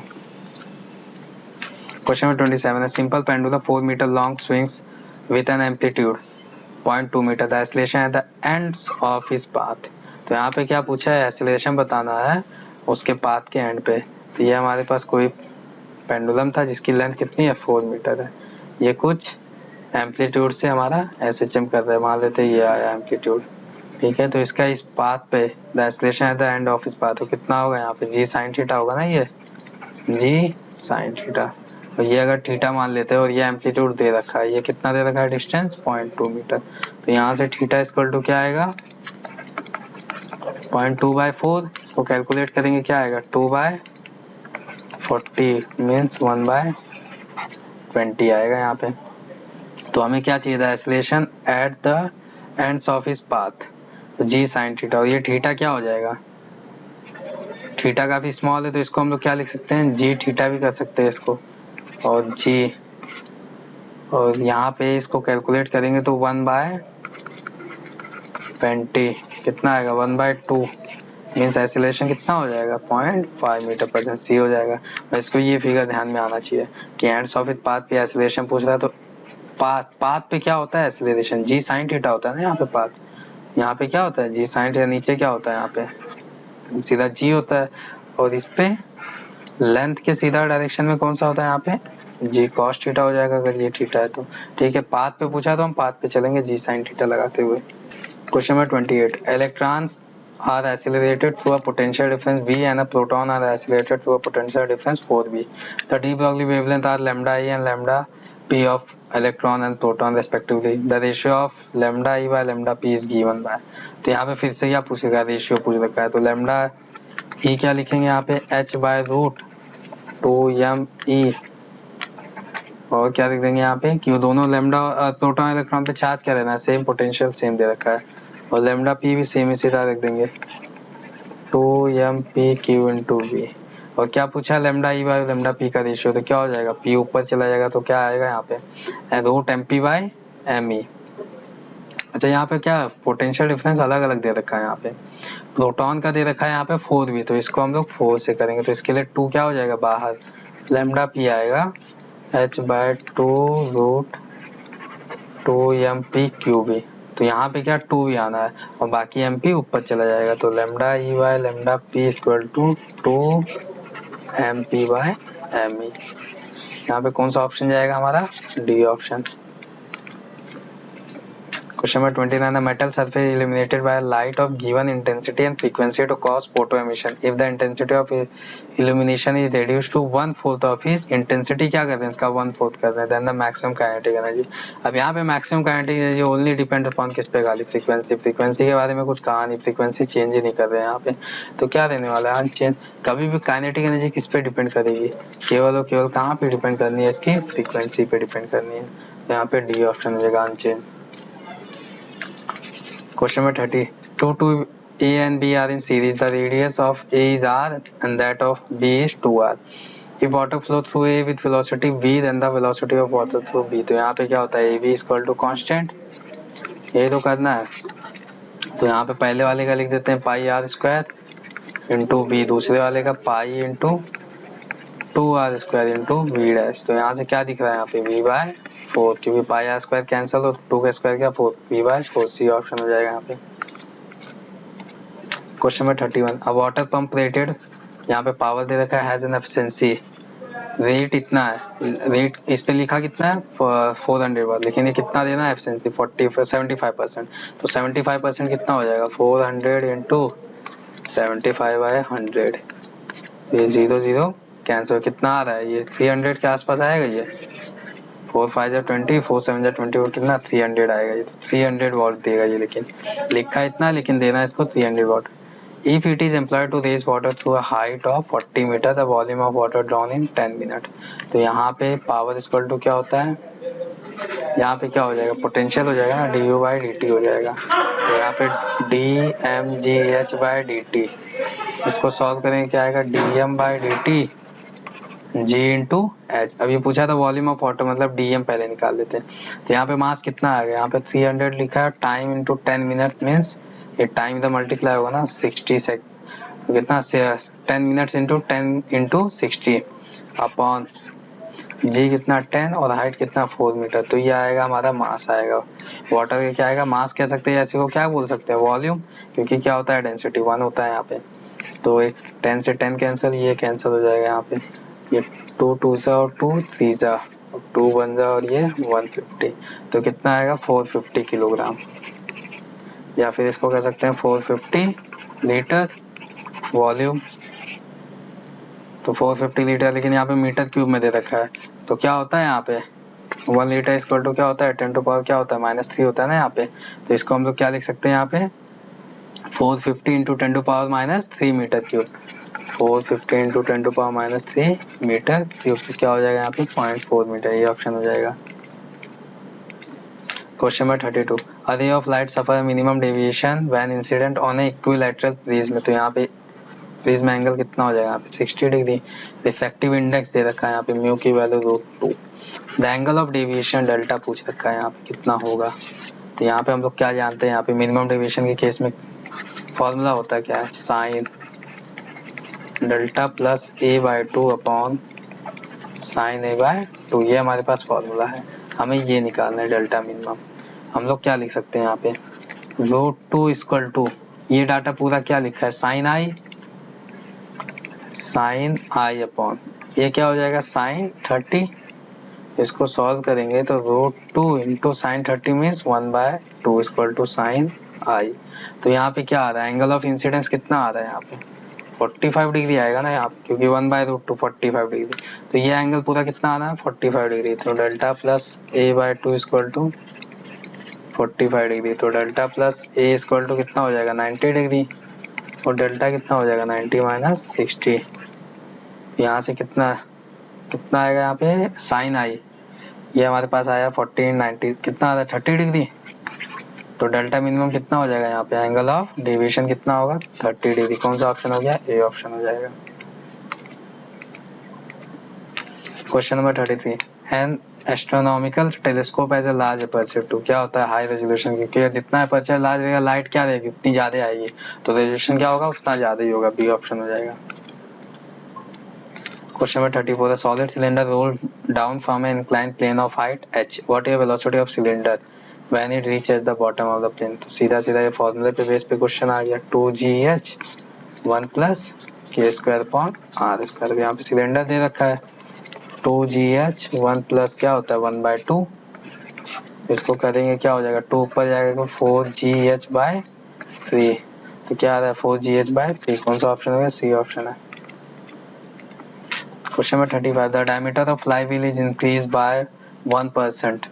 Question number 27, simple pendulum 4 metre long swings with an amplitude 0.2 metre, the acceleration at the ends of his path. तो यहाँ पे क्या पूछा है, एक्सीलरेशन बताना है उसके पाथ के एंड पे। तो ये हमारे पास कोई पेंडुलम था जिसकी लेंथ कितनी है 4 मीटर है। ये कुछ एम्पलीट्यूड से हमारा एसएचएम कर रहा है, मान लेते ये आया एम्पलीट्यूड। ठीक है, तो इसका इस पाथ पे the acceleration at the end of his path, तो कितना होगा यहाँ पे जी साइन थीटा होगा ना, ये जी साइन थीटा। और ये अगर थीटा मान लेते हैं और ये एम्पलीट्यूड दे रखा है, ये कितना दे रखा है डिस्टेंस 0.2 मीटर। तो यहाँ से थीटा इक्वल टू क्या आएगा 0.2/4। इसको कैलकुलेट करेंगे क्या आएगा 2/40 मीन्स 1/20 आएगा यहाँ पे। तो हमें क्या चाहिए था, acceleration at the ends of his path, तो जी साइन थीटा। और ये थीटा क्या हो जाएगा, थीटा काफी स्मॉल है तो इसको हम लोग क्या लिख सकते हैं, जी थीटा भी कर सकते हैं इसको। और जी, और यहाँ पे इसको कैलकुलेट करेंगे तो 1/20 कितना आएगा 1/2 मीन्स एक्सीलरेशन कितना हो जाएगा 0.5 मीटर पर सेकंड, सी हो जाएगा। और इसको ये फिगर ध्यान में आना चाहिए कि एंड्स ऑफ इट पाथ पे एक्सीलरेशन पूछ रहा है, तो पाथ पे क्या होता है एक्सीलरेशन, जी साइन थीटा होता है ना यहाँ पे पाथ। यहाँ पे क्या होता है जी साइन थीटा, नीचे क्या होता है यहाँ पे सीधा जी होता है। और इस पे लेंथ के सीधा डायरेक्शन में कौन सा होता है यहाँ पे जी कॉस थीटा हो जाएगा अगर ये थीटा है तो। ठीक है, पाथ पे पूछा तो हम पाथ पे चलेंगे जी साइन थीटा लगाते हुए। Question number 28, electrons are accelerated through a potential difference v and a proton are accelerated through a potential difference 4v. The de Broglie wavelength are lambda e and lambda p of electron and proton respectively. The ratio of lambda e by lambda p is given by। तो यहाँ पे फिर से क्या पूछेगा, ratio पूछ रखा है। तो लैम्डा ई क्या लिखेंगे यहाँ पे h/√2m e, और क्या लिख देंगे यहाँ पे क्यों, दोनों लैम्डा प्रोटॉन इलेक्ट्रॉन पे चार्ज क्या रहना है सेम, पोटेंशियल सेम दे रखा है। और लैम्डा पी भी सेम इसी तरह रख देंगे 2m/p/q/v। और क्या पूछा lambda E by lambda P का रेशियो, तो क्या हो जाएगा पी ऊपर चला जाएगा तो क्या आएगा यहाँ पे √mp/me। अच्छा यहाँ पे क्या पोटेंशियल डिफरेंस अलग अलग दे रखा है, यहाँ पे प्रोटॉन का दे रखा है यहाँ पे 4v, तो इसको हम लोग 4 से करेंगे। तो इसके लिए 2 क्या हो जाएगा बाहर, लैम्डा पी आएगा h/2√2m/p/q/v। तो यहाँ पे क्या 2 भी आना है और बाकी एम पी ऊपर चला जाएगा। तो lambda E by lambda P equal to 2mp/me। यहाँ पे कौन सा ऑप्शन जाएगा हमारा, D option. Question number 29, the metal surface is illuminated by light of given intensity and frequency to cause photo emission. If the intensity of illumination is reduced to 1/4 of its intensity, क्या कर रहे हैं इसका 1/4 कर रहे हैं, then the maximum kinetic energy। अब यहाँ पे maximum kinetic energy only depend upon किस पे गाली, फ्रीक्वेंसी। फ्रीक्वेंसी के बारे में कुछ कहा नहीं, फ्रीक्वेंसी चेंज ही नहीं कर रहे हैं यहाँ पे। तो क्या रहने वाला है अनचेंज। कभी भी काइनेटिक एनर्जी किस पे डिपेंड करेगी, केवल और केवल कहाँ पे डिपेंड करनी है, इसकी फ्रीक्वेंसी पे डिपेंड करनी है। तो यहाँ पे डी ऑप्शन हो जाएगा unchange. Question number 30. Two A and B are in series. The radius of A is R and that of B is 2R. If water flow through A with velocity V, then the velocity of water through B. तो यहाँ पे क्या होता है A V is equal to constant, ये तो करना है। तो यहाँ पे पहले वाले का लिख देते हैं pi R square into V, दूसरे वाले का pi into 2r square into V dash. तो यहाँ से क्या दिख रहा है यहाँ पे v/4, क्योंकि पाई आर स्क्वायर कैंसिल और 2 का स्क्वायर क्या 4, v/4 सी ऑप्शन हो जाएगा यहाँ पे। क्वेश्चन नंबर 31, अ वाटर पंप रेटेड, यहाँ पे पावर दे रखा है हैज एन एफिशिएंसी रेट इतना है, रेट इस पे लिखा कितना है 400 वाट, लेकिन ये कितना देना है एफिशिएंसी 75%। तो 75% कितना हो जाएगा 400 इंटू 75/100, ये 0 0 कैंसिल, कितना आ रहा है ये 300 के आसपास आएगा ये, 4 5 20 4 7 20 कितना 300 आएगा ये, तो 300 वॉट देगा ये, लेकिन लिखा इतना लेकिन देना इसको 300 what. If it is employed to raise water through a height of 40 meter, the volume of water drawn in 10 minute। तो यहाँ पे पावर इक्वल टू क्या होता है, यहाँ पे क्या हो जाएगा पोटेंशियल हो जाएगा ना, du/dt हो जाएगा। तो यहाँ पे dmgh/dt, इसको सॉल्व करेंगे क्या आएगा dm/dt g इंटू एच। अब ये पूछा था वॉल्यूम ऑफ वाटर, मतलब डीएम पहले निकाल लेते हैं। तो यहाँ पे मास कितना आ गया, यहाँ पे 300 लिखा है, टाइम इंटू 10 मिनट मीन्स ये टाइम इधर मल्टीप्लाई होगा ना 60 सेकंड, तो कितना 10 मिनट्स इंटू 10 इंटू 60 अपॉन जी कितना 10 और हाइट कितना 4 मीटर। तो ये आएगा हमारा मास आएगा, वाटर का क्या आएगा मास कह सकते हैं, ऐसे को क्या बोल सकते हैं वॉल्यूम, क्योंकि क्या होता है डेंसिटी 1 होता है यहाँ पे। तो एक 10 से 10 कैंसिल, ये कैंसिल हो जाएगा यहाँ पे, ये 2 2 सा और 2 3 सा, 2 1 सा और ये 150, तो कितना आएगा 450 किलोग्राम, या फिर इसको कह सकते हैं 450 लीटर वॉल्यूम। तो 450 लीटर, लेकिन यहाँ पे मीटर क्यूब में दे रखा है, तो क्या होता है यहाँ पे 1 लीटर इक्वल टू क्या होता है 10 टू पावर क्या होता है -3 होता है ना यहाँ पे। तो इसको हम लोग क्या लिख सकते हैं यहाँ पे 450 into 10 to power -3 metre cube, 450 into 10 to power -3 metre cube, तो क्या हो जाएगा यहाँ पे 0.4 मीटर, ये ऑप्शन हो जाएगा। Question number 32, a ray of light suffer minimum deviation when incident on A equilateral prism. तो यहाँ पे प्रिज्म एंगल कितना हो जाएगा यहाँ पे 60 डिग्री, रिफ्रैक्टिव इंडेक्स दे रखा है यहाँ पे म्यू की value √2, the angle of deviation delta पूछ रखा है यहाँ पे कितना होगा। तो यहाँ पे हम लोग क्या जानते हैं, यहाँ पे मिनिमम डेविएशन के केस में फॉर्मूला होता है क्या है sine delta plus a/2 upon sine a/2, ये हमारे पास फॉर्मूला है, हमें ये निकालना है डेल्टा मिनिमम। हम लोग क्या लिख सकते हैं यहाँ पे √2 इक्वल टू, ये डाटा पूरा क्या लिखा है साइन आई अपॉन, ये क्या हो जाएगा साइन 30, इसको सॉल्व करेंगे तो √2 into sine 30 means 1/2 equal to sine I. तो यहाँ पे क्या आ रहा है एंगल ऑफ इंसिडेंस कितना आ रहा है यहाँ पे 45 डिग्री आएगा ना यहाँ पे, क्योंकि 1/√2 45 डिग्री, तो ये एंगल पूरा कितना आ रहा है 45 डिग्री। तो delta plus a/2 equal to 45 degree, तो delta plus a equal to कितना हो जाएगा 90 डिग्री, और डेल्टा कितना हो जाएगा 90 - 60, यहाँ से कितना कितना आएगा यहाँ पे साइन आई, ये हमारे पास आया 14 90, कितना आ रहा है 30 डिग्री। तो डेल्टा मिनिमम कितना हो जाएगा यहाँ पे एंगल ऑफ डेविएशन कितना होगा 30 डिग्री, कौन सा ऑप्शन हो गया ए ऑप्शन हो जाएगा। Question number 33, an astronomical telescope as a large aperture to, क्या होता है हाई रेजोल्यूशन, क्योंकि जितना अपर्चर लार्ज रहेगा लाइट क्या रहेगी उतनी ज्यादा आएगी, तो रेजोल्यूशन क्या होगा उतना ज्यादा ही होगा, बी ऑप्शन हो जाएगा। Question number 34, a solid cylinder rolled down from an inclined plane of height h. What is the velocity of cylinder when it reaches the bottom of the plane? तो सीधा सीधा ये फॉर्मूले पे बेस पे question आ गया 2gh 1 plus k square upon r square. यहाँ पे सिलेंडर दे रखा है 2gh 1 प्लस क्या होता है 1/2, इसको करेंगे क्या हो जाएगा 2 ऊपर जाएगा 4gh/3, तो क्या आ रहा है 4gh/3, कौन सा ऑप्शन होगा सी ऑप्शन है। Question number 35, the diameter of flywheel is increased by 1%,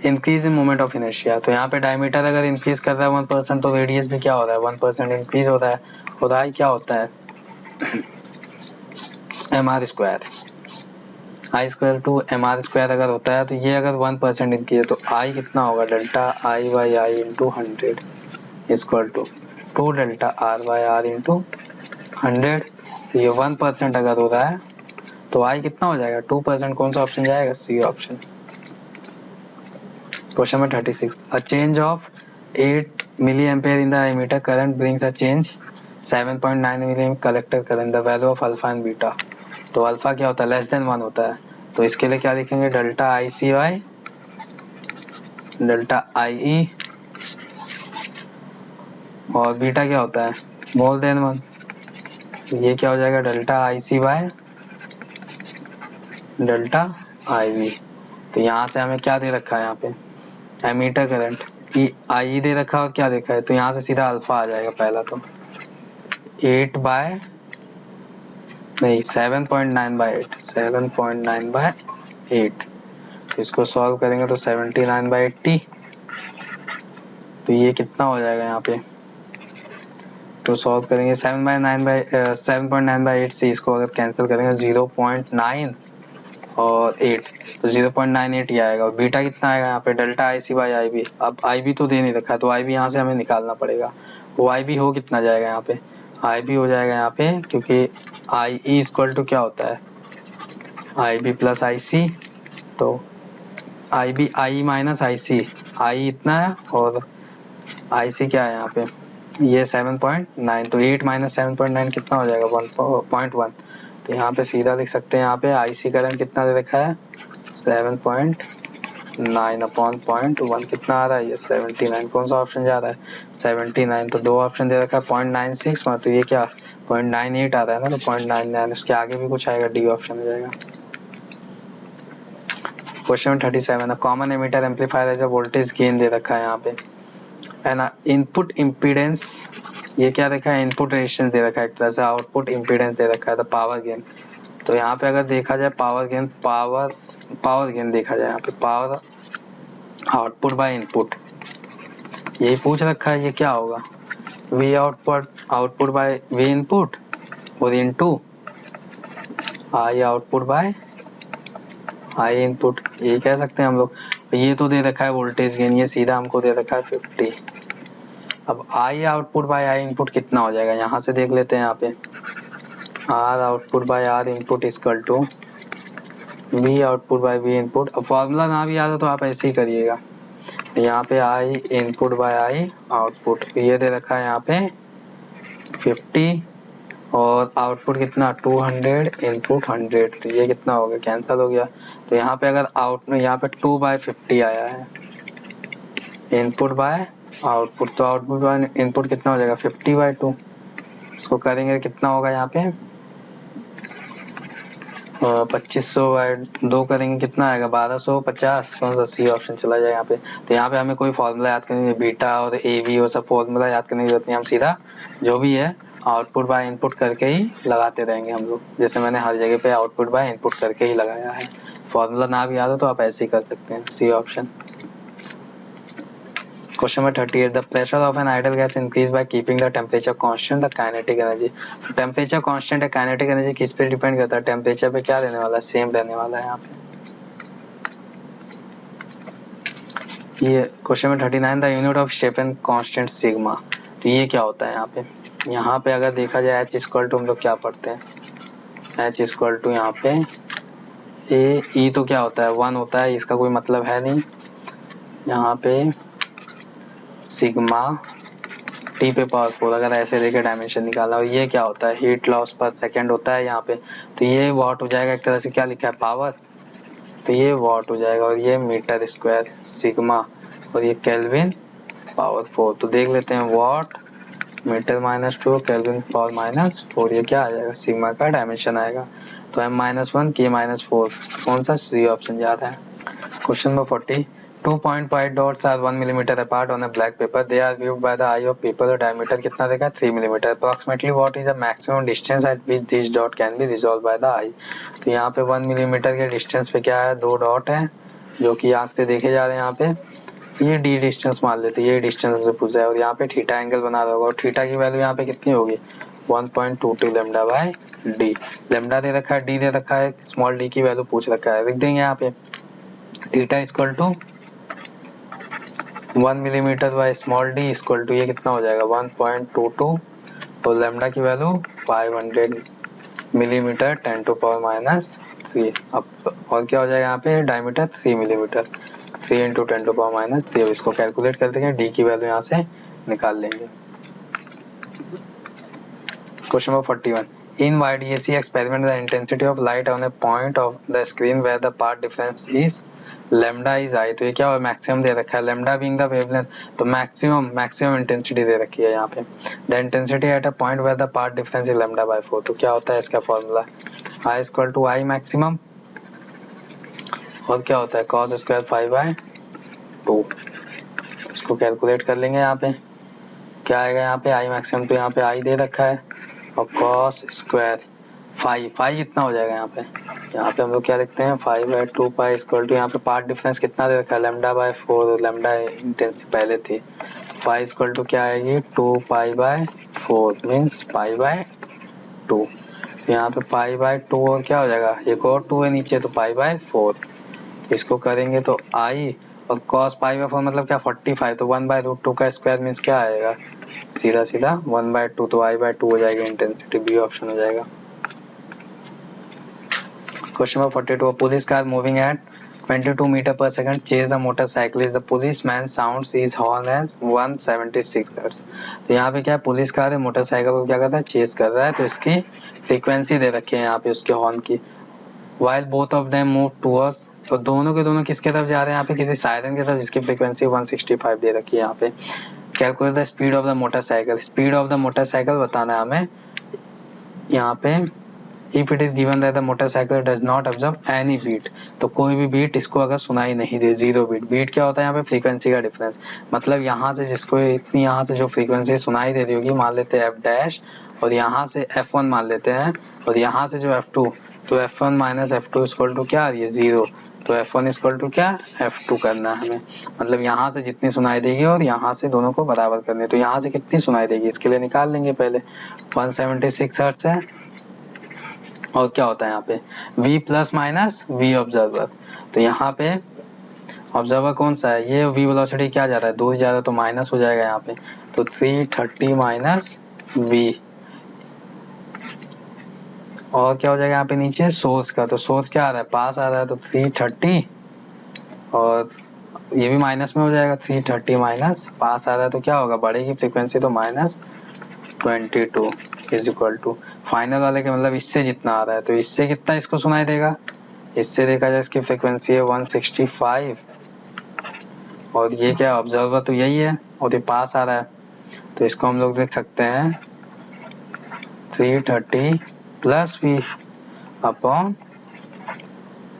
increase in moment of inertia। तो यहाँ पे डायमीटर अगर इंक्रीज कर रहा है 1%, तो रेडियस भी क्या हो रहा है 1% इंक्रीज हो रहा है क्या होता है mr², I2/mr² अगर होता है, तो ये अगर 1% इंक्रीज है तो I कितना होगा delta I/I into 100 equal to 2 delta R/R into 100। तो ये 1% अगर हो रहा है तो I कितना हो जाएगा 2%, कौन सा ऑप्शन जाएगा C option. Question number 36, a change of 8 milliampere in the emitter current brings a change 7.9 milliamp collector current, the value of alpha and beta. तो अल्फा क्या होता है लेस देन 1 होता है, तो इसके लिए क्या लिखेंगे डेल्टा IC/I डेल्टा IE, और बीटा क्या होता है मोर देन 1, तो ये क्या हो जाएगा delta IC/I delta I we. तो यहाँ से हमें क्या दे रखा है, यहाँ पे एमीटर करंट आई दे रखा है और क्या देखा है, तो यहाँ से सीधा अल्फा आ जाएगा पहला। तो 7.9/8 तो इसको सॉल्व करेंगे तो 79/80। तो ये कितना हो जाएगा यहाँ पे, तो सॉल्व करेंगे 7.9/8 से इसको अगर कैंसिल करेंगे 0.9 और 8 तो 0.98 ही आएगा। और बीटा कितना आएगा यहाँ पे, delta I C by I B. अब आई बी तो दे नहीं रखा है तो आई बी यहाँ से हमें निकालना पड़ेगा। वो आई बी हो कितना जाएगा यहाँ पे, आई बी हो जाएगा यहाँ पे, क्योंकि आई ई इक्वल टू क्या होता है आई बी प्लस आई सी। तो आई बी आई माइनस आई सी, आई इतना है और आई सी क्या है यहाँ पे, ये 7.9। तो 8 माइनस 7.9 कितना हो जाएगा 1.1। तो यहाँ पे सीधा लिख सकते हैं, यहाँ पे आई सी करंट कितना दे रखा है 7.9 अपॉन 0.1 कितना आ रहा है, ये 79। कौन सा ऑप्शन जा रहा है 79। तो दो ऑप्शन दे रखा है 0.96 में, तो ये क्या 0.98 आ रहा है ना, तो 0.99 उसके आगे भी कुछ आएगा, डी ऑप्शन हो जाएगा। Question 37 common emitter amplifier as a voltage gain दे रखा है यहाँ पे, है ना। इनपुट इम्पीडेंस ये क्या देखा है, इनपुट रेजिस्टेंस दे रखा है एक तरह से, आउटपुट इम्पीडेंस दे रखा है, तो पावर गेन। तो यहाँ पे अगर देखा जाए पावर गेन देखा जाए यहाँ पे, पावर आउटपुट बाय इनपुट यही पूछ रखा है, ये क्या होगा V output by V input और into I output by I input, ये कह सकते हैं हम लोग। ये तो दे रखा है वोल्टेज गेन, ये सीधा हमको दे रखा है 50। अब आई आउटपुट बाय आई इनपुट कितना हो जाएगा, यहाँ से देख लेते हैं। यहाँ पे R output by R input equal to V output by V input. अब फॉर्मूला ना भी आता तो आप ऐसे ही करिएगा। यहाँ पे I input by I output, ये दे रखा है यहाँ पे 50 और आउटपुट कितना 200 इनपुट 100। तो ये कितना हो गया, कैंसिल हो गया। तो यहाँ पे अगर यहाँ पे 2/50 आया है इनपुट बाय आउटपुट, तो आउटपुट बाय इनपुट कितना हो जाएगा 50/2। इसको करेंगे कितना होगा यहाँ पे 2500/2 करेंगे कितना आएगा 1250। कौन सा सी ऑप्शन चला जाएगा यहाँ पे। तो यहाँ पे हमें कोई फॉर्मूला याद करने, बीटा और ए वी वो सब फॉर्मूला याद करने की जरूरत नहीं, हम सीधा जो भी है आउटपुट बाय इनपुट करके ही लगाते रहेंगे हम लोग। जैसे मैंने हर जगह पे आउटपुट बाय इनपुट करके ही लगाया है। फॉर्मूला ना भी आता तो आप ऐसे ही कर सकते हैं, C option. Question number 38 the pressure of an ideal gas increase by keeping the temperature constant the kinetic energy. तो टेम्परेचर कांस्टेंट है, काइनेटिक एनर्जी किस पे डिपेंड करता है, टेम्परेचर पे क्या रहने वाला है, सेम रहने वाला है यहाँ पे। ये question number 39 the unit of Stefan constant sigma. तो ये क्या होता है यहाँ पे अगर देखा जाए एच इक्वल टू हम लोग क्या पढ़ते हैं, एच इक्वल टू यहाँ पे ए ई तो क्या होता है 1 होता है, इसका कोई मतलब है नहीं। यहाँ पे सिग्मा टी पे पावर 4 अगर ऐसे देखे डायमेंशन निकाला, और ये क्या होता है हीट लॉस पर सेकंड होता है यहाँ पे। तो ये वॉट हो जाएगा, एक तरह से क्या लिखा है पावर, तो ये वॉट हो जाएगा। और ये मीटर स्क्वायर सिग्मा और ये केल्विन पावर 4। तो देख लेते हैं वॉट मीटर -2 केल्विन पावर -4, ये क्या आ जाएगा सिग्मा का डायमेंशन आएगा। तो m-1 k-4 कौन सा सी ऑप्शन जा रहा है। Question number 40 2.5 dots are 1 millimeter apart on a black paper. They are viewed by the eye of people. Diameter कितना देगा 3 millimeter. Approximately what is the maximum distance at which this dot can be resolved by the eye? तो यहाँ पे 1 millimeter के distance पे क्या है, दो डॉट है जो कि आंख से देखे जा रहे हैं। यहाँ पे ये डी डिस्टेंस मान लेते हैं, ये डिस्टेंस हमसे पूछा है। और यहाँ पे थीटा एंगल बना रहा होगा, और थीटा की वैल्यू यहाँ पे कितनी होगी 1.22 लेमडा बाय डी। लेमडा दे रखा है, डी दे रखा है, स्मॉल डी की वैल्यू पूछ रखा है, लिख देंगे यहाँ पे theta equal to 1 millimetre by small d equal to ये कितना हो जाएगा 1.22 और लेमडा की वैल्यू 500 मिलीमीटर 10⁻³ अब और क्या हो जाएगा यहाँ पे डायमीटर 3 मिलीमीटर 3 × 10⁻³। अब इसको कैलकुलेट कर देंगे, डी की वैल्यू यहाँ से निकाल लेंगे। Question number 41 In YDAC experiment the intensity of light on a point of the screen where the path difference is lambda is I। तो ये क्या हुआ मैक्सिमम दे रखा है, lambda being the wavelength, तो मैक्सिमम इंटेंसिटी दे रखी है यहाँ पे। The intensity at a point where the path difference is lambda by 4। तो क्या होता है इसका फॉर्मूला I = I maximum और क्या होता है cos स्क्वायर 5/2। इसको कैलकुलेट कर लेंगे। यहाँ पे क्या आएगा, यहाँ पे आई मैक्सिमम तो यहाँ पे आई दे रखा है और cos स्क्वायर 5 कितना हो जाएगा यहाँ पे हम लोग क्या लिखते हैं 5/2 पाई इक्वल टू, यहाँ पे पार्ट डिफरेंस कितना दे रखा है λ/4, लैम्डा इंटेंसिटी पहले थी। 5 इक्वल टू क्या आएगी 2 पाई/4 मीन्स पाई/2। यहाँ पे पाई/2 और क्या हो जाएगा एक और 2 है नीचे तो पाई/4। इसको करेंगे तो आई और cos पाई/4 मतलब क्या 45, तो 1/√2 का स्क्वायर मीन्स क्या आएगा सीधा 1/2, तो i/2 हो जाएगा इंटेंसिटी, बी ऑप्शन हो जाएगा। Question number 42, police car moving at 22 metre per second chase the motorcyclist, the policeman sounds his horn as 176 hertz. तो यहाँ पे क्या है पुलिस कार है, मोटरसाइकिल को क्या करता है चेज कर रहा है, तो इसकी फ्रीक्वेंसी दे रखी है यहाँ पे उसके हॉर्न की। while both of them move towards, तो दोनों के दोनों किसके तरफ जा रहे हैं यहाँ पे किसी सायरन की तरफ जिसकी फ्रीक्वेंसी 165 दे रखी है यहाँ पे। Calculate the speed of the motorcycle, speed of the motorcycle बताना है हमें यहाँ पे। If it is given that the motorcycle does not observe any beat, तो कोई भी बीट इसको अगर सुनाई नहीं दे, जीरो बीट। बीट क्या होता है यहाँ पे फ्रीक्वेंसी का डिफरेंस, मतलब यहाँ से जिसको इतनी यहाँ से जो फ्रीक्वेंसी सुनाई दे रही होगी मान लेते हैं f' और यहाँ से f1 मान लेते हैं और यहाँ से जो f2, तो f1 minus f2 equal to क्या आ रही है 0, तो f1 इक्वल टू क्या f2 करना है हमें, मतलब यहाँ से जितनी सुनाई देगी और यहाँ से दोनों को बराबर करनी है। तो यहाँ से कितनी सुनाई देगी इसके लिए निकाल लेंगे पहले, 176 हर्ट्ज है और क्या होता है यहाँ पे v plus minus v observer, तो यहाँ पे ऑब्जर्वर कौन सा है ये v वेलोसिटी क्या जा रहा है दूर जा रहा है तो माइनस हो जाएगा यहाँ पे, तो 330 माइनस v और क्या हो जाएगा यहाँ पे नीचे सोर्स का, तो सोर्स क्या आ रहा है पास आ रहा है तो 330 और ये भी माइनस में हो जाएगा 330 माइनस पास आ रहा है तो क्या होगा बढ़ेगी फ्रीक्वेंसी तो -22 इज इक्वल टू फाइनल वाले के मतलब इससे जितना आ रहा है तो इससे कितना इसको सुनाई देगा, इससे देखा जाए इसकी फ्रीक्वेंसी है 165 और ये क्या ऑब्जर्वर तो यही है और ये पास आ रहा है तो इसको हम लोग देख सकते हैं 330 प्लस v अपॉन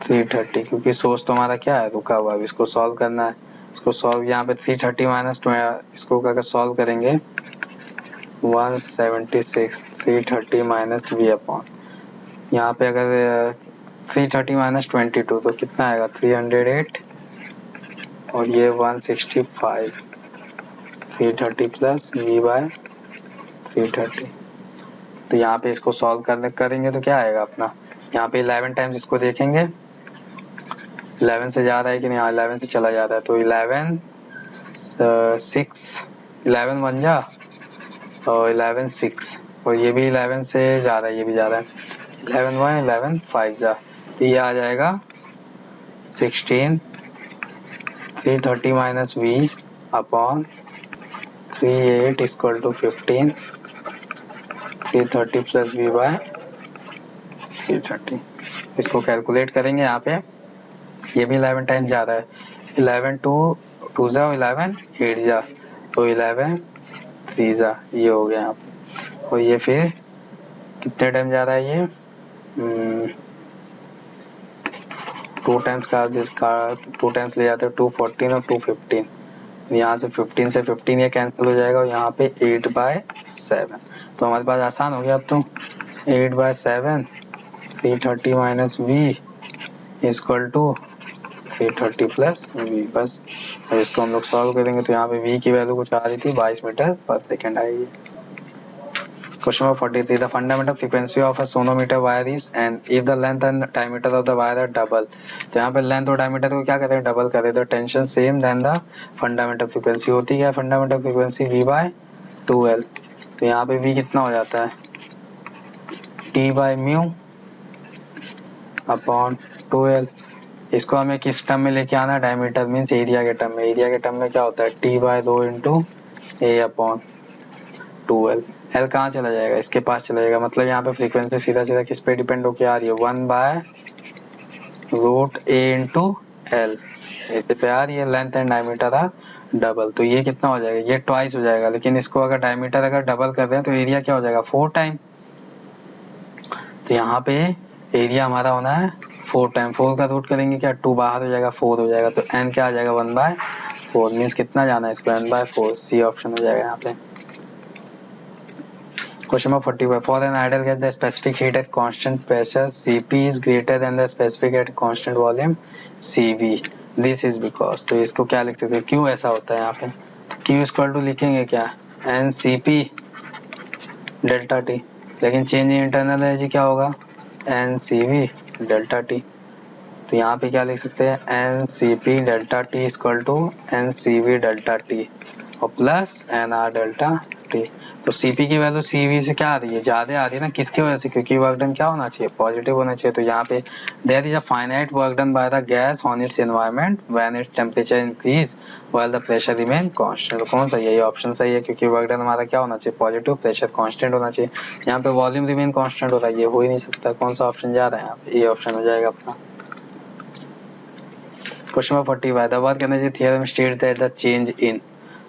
330, क्योंकि सोर्स तो हमारा क्या है रुका हुआ है, इसको सॉल्व करना है। इसको सॉल्व यहाँ पे 330 माइनस इसको अगर सॉल्व करेंगे 176 330 माइनस v अपॉन यहाँ पे अगर 330 माइनस 22 तो कितना आएगा 308 और ये 165 330 प्लस v बाय 330, तो यहाँ पे इसको सॉल्व करेंगे तो क्या आएगा अपना यहाँ पे 11 टाइम्स इसको देखेंगे 11 से जा रहा है कि नहीं, 11 से चला जा रहा है तो 11 1 जा और 11 6 और ये भी 11 से जा रहा है ये भी जा रहा है 11 1 11 5 जा, तो ये आ जाएगा 16 330 minus v upon 38 equal to 15 330 plus v by 330। इसको कैलकुलेट करेंगे यहाँ पे, ये भी 11 टाइम जा रहा है 11 2 जा 11 8 जा तो 11 3 जा ये हो गया यहाँ पे, और ये फिर कितने टाइम जा रहा है ये 2 टाइम्स का 2 टाइम्स ले जाते हैं 214 और 215, यहाँ से 15 से 15 ये कैंसिल हो जाएगा और यहाँ पे 8/7, तो हमारे पास आसान हो गया अब तो 8/7 330 minus v equal to 330 plus v, बस और इसको हम लोग सॉल्व करेंगे तो यहाँ पे v की वैल्यू कुछ आ रही थी 22 मीटर पर सेकेंड आएगी। Question number 43, the fundamental frequency of a sonometer wire is and if the length and diameter of the wire are double, तो यहाँ पे लेंथ और डायमीटर को क्या करें डबल करें तो tension same then the fundamental frequency होती है फंडामेंटल फ्रीक्वेंसी v/2l, तो यहाँ पे v कितना हो जाता है t/μ अपॉन 2l, इसको हमें किस टर्म में लेके आना है डायमीटर मीन्स एरिया के टर्म में, एरिया के टर्म में क्या होता है t/2 into a upon 2l, l कहाँ चला जाएगा इसके पास चला जाएगा, मतलब यहाँ पे फ्रीक्वेंसी सीधा सीधा किस पे डिपेंड होके आ रही है 1/√a इंटू l, इससे पे आ रही है लेंथ एंड डायमीटर आ डबल, तो ये कितना हो जाएगा ये ट्वाइस हो जाएगा, लेकिन इसको अगर डायमीटर अगर डबल कर दें तो एरिया क्या हो जाएगा 4 टाइम, तो यहाँ पे एरिया हमारा होना है 4 टाइम 4 का रूट करेंगे क्या 2 बाहर हो जाएगा 4 हो जाएगा तो n क्या आ जाएगा 1/4 मीन्स कितना जाना है इसको n/4 सी ऑप्शन हो जाएगा यहाँ पे। Question number 45. For an ideal gas, the specific heat at constant pressure Cp is greater than the specific at constant volume Cv. This is because, तो इसको क्या लिख सकते हैं, क्यों ऐसा होता है यहाँ पे, Q इक्वल टू लिखेंगे क्या NCP डेल्टा T, लेकिन चेंज इन इंटरनल एनर्जी क्या होगा NCV डेल्टा T। तो यहाँ पे क्या लिख सकते हैं NCP delta T equal to NCV delta T और प्लस NR डेल्टा T। तो Cp की वैल्यू Cv से क्या आ रही है, ज्यादा आ रही है ना, किसकी वजह से, क्योंकि वर्क डन क्या होना चाहिए पॉजिटिव होना चाहिए। तो यहाँ पे there is a finite work done by the gas on its environment when its temperature increase while the pressure remain constant. तो कौन सा ये ऑप्शन सही है, क्योंकि वर्क डन हमारा क्या होना चाहिए पॉजिटिव, प्रेशर कांस्टेंट होना चाहिए। यहाँ पे वॉल्यूम रिमेन कांस्टेंट हो रहा है, ये हो ही नहीं सकता। कौन सा ऑप्शन जा रहा है यहाँ पे, ये ऑप्शन हो जाएगा अपना। Question number 45 the work energy theorem states that the change in,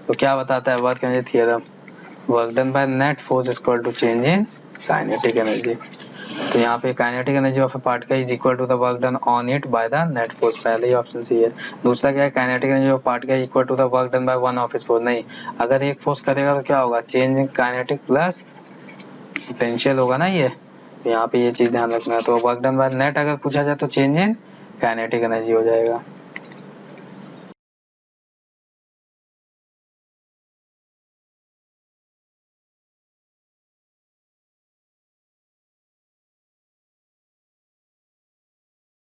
तो क्या बताता है work energy theorem, work done by net force equal to change in kinetic energy. तो यहाँ पे kinetic energy of a particle is equal to the work done on it by the net force, पहले ही option C है। दूसरा क्या है kinetic energy of particle equal to the work done by one of its force, नहीं, अगर एक force करेगा तो क्या होगा change in kinetic plus potential होगा ना ये, यहाँ पे ये चीज ध्यान रखना है। तो वर्क डन बाय नेट अगर पूछा जाए तो चेंज इन काइनेटिक एनर्जी हो जाएगा।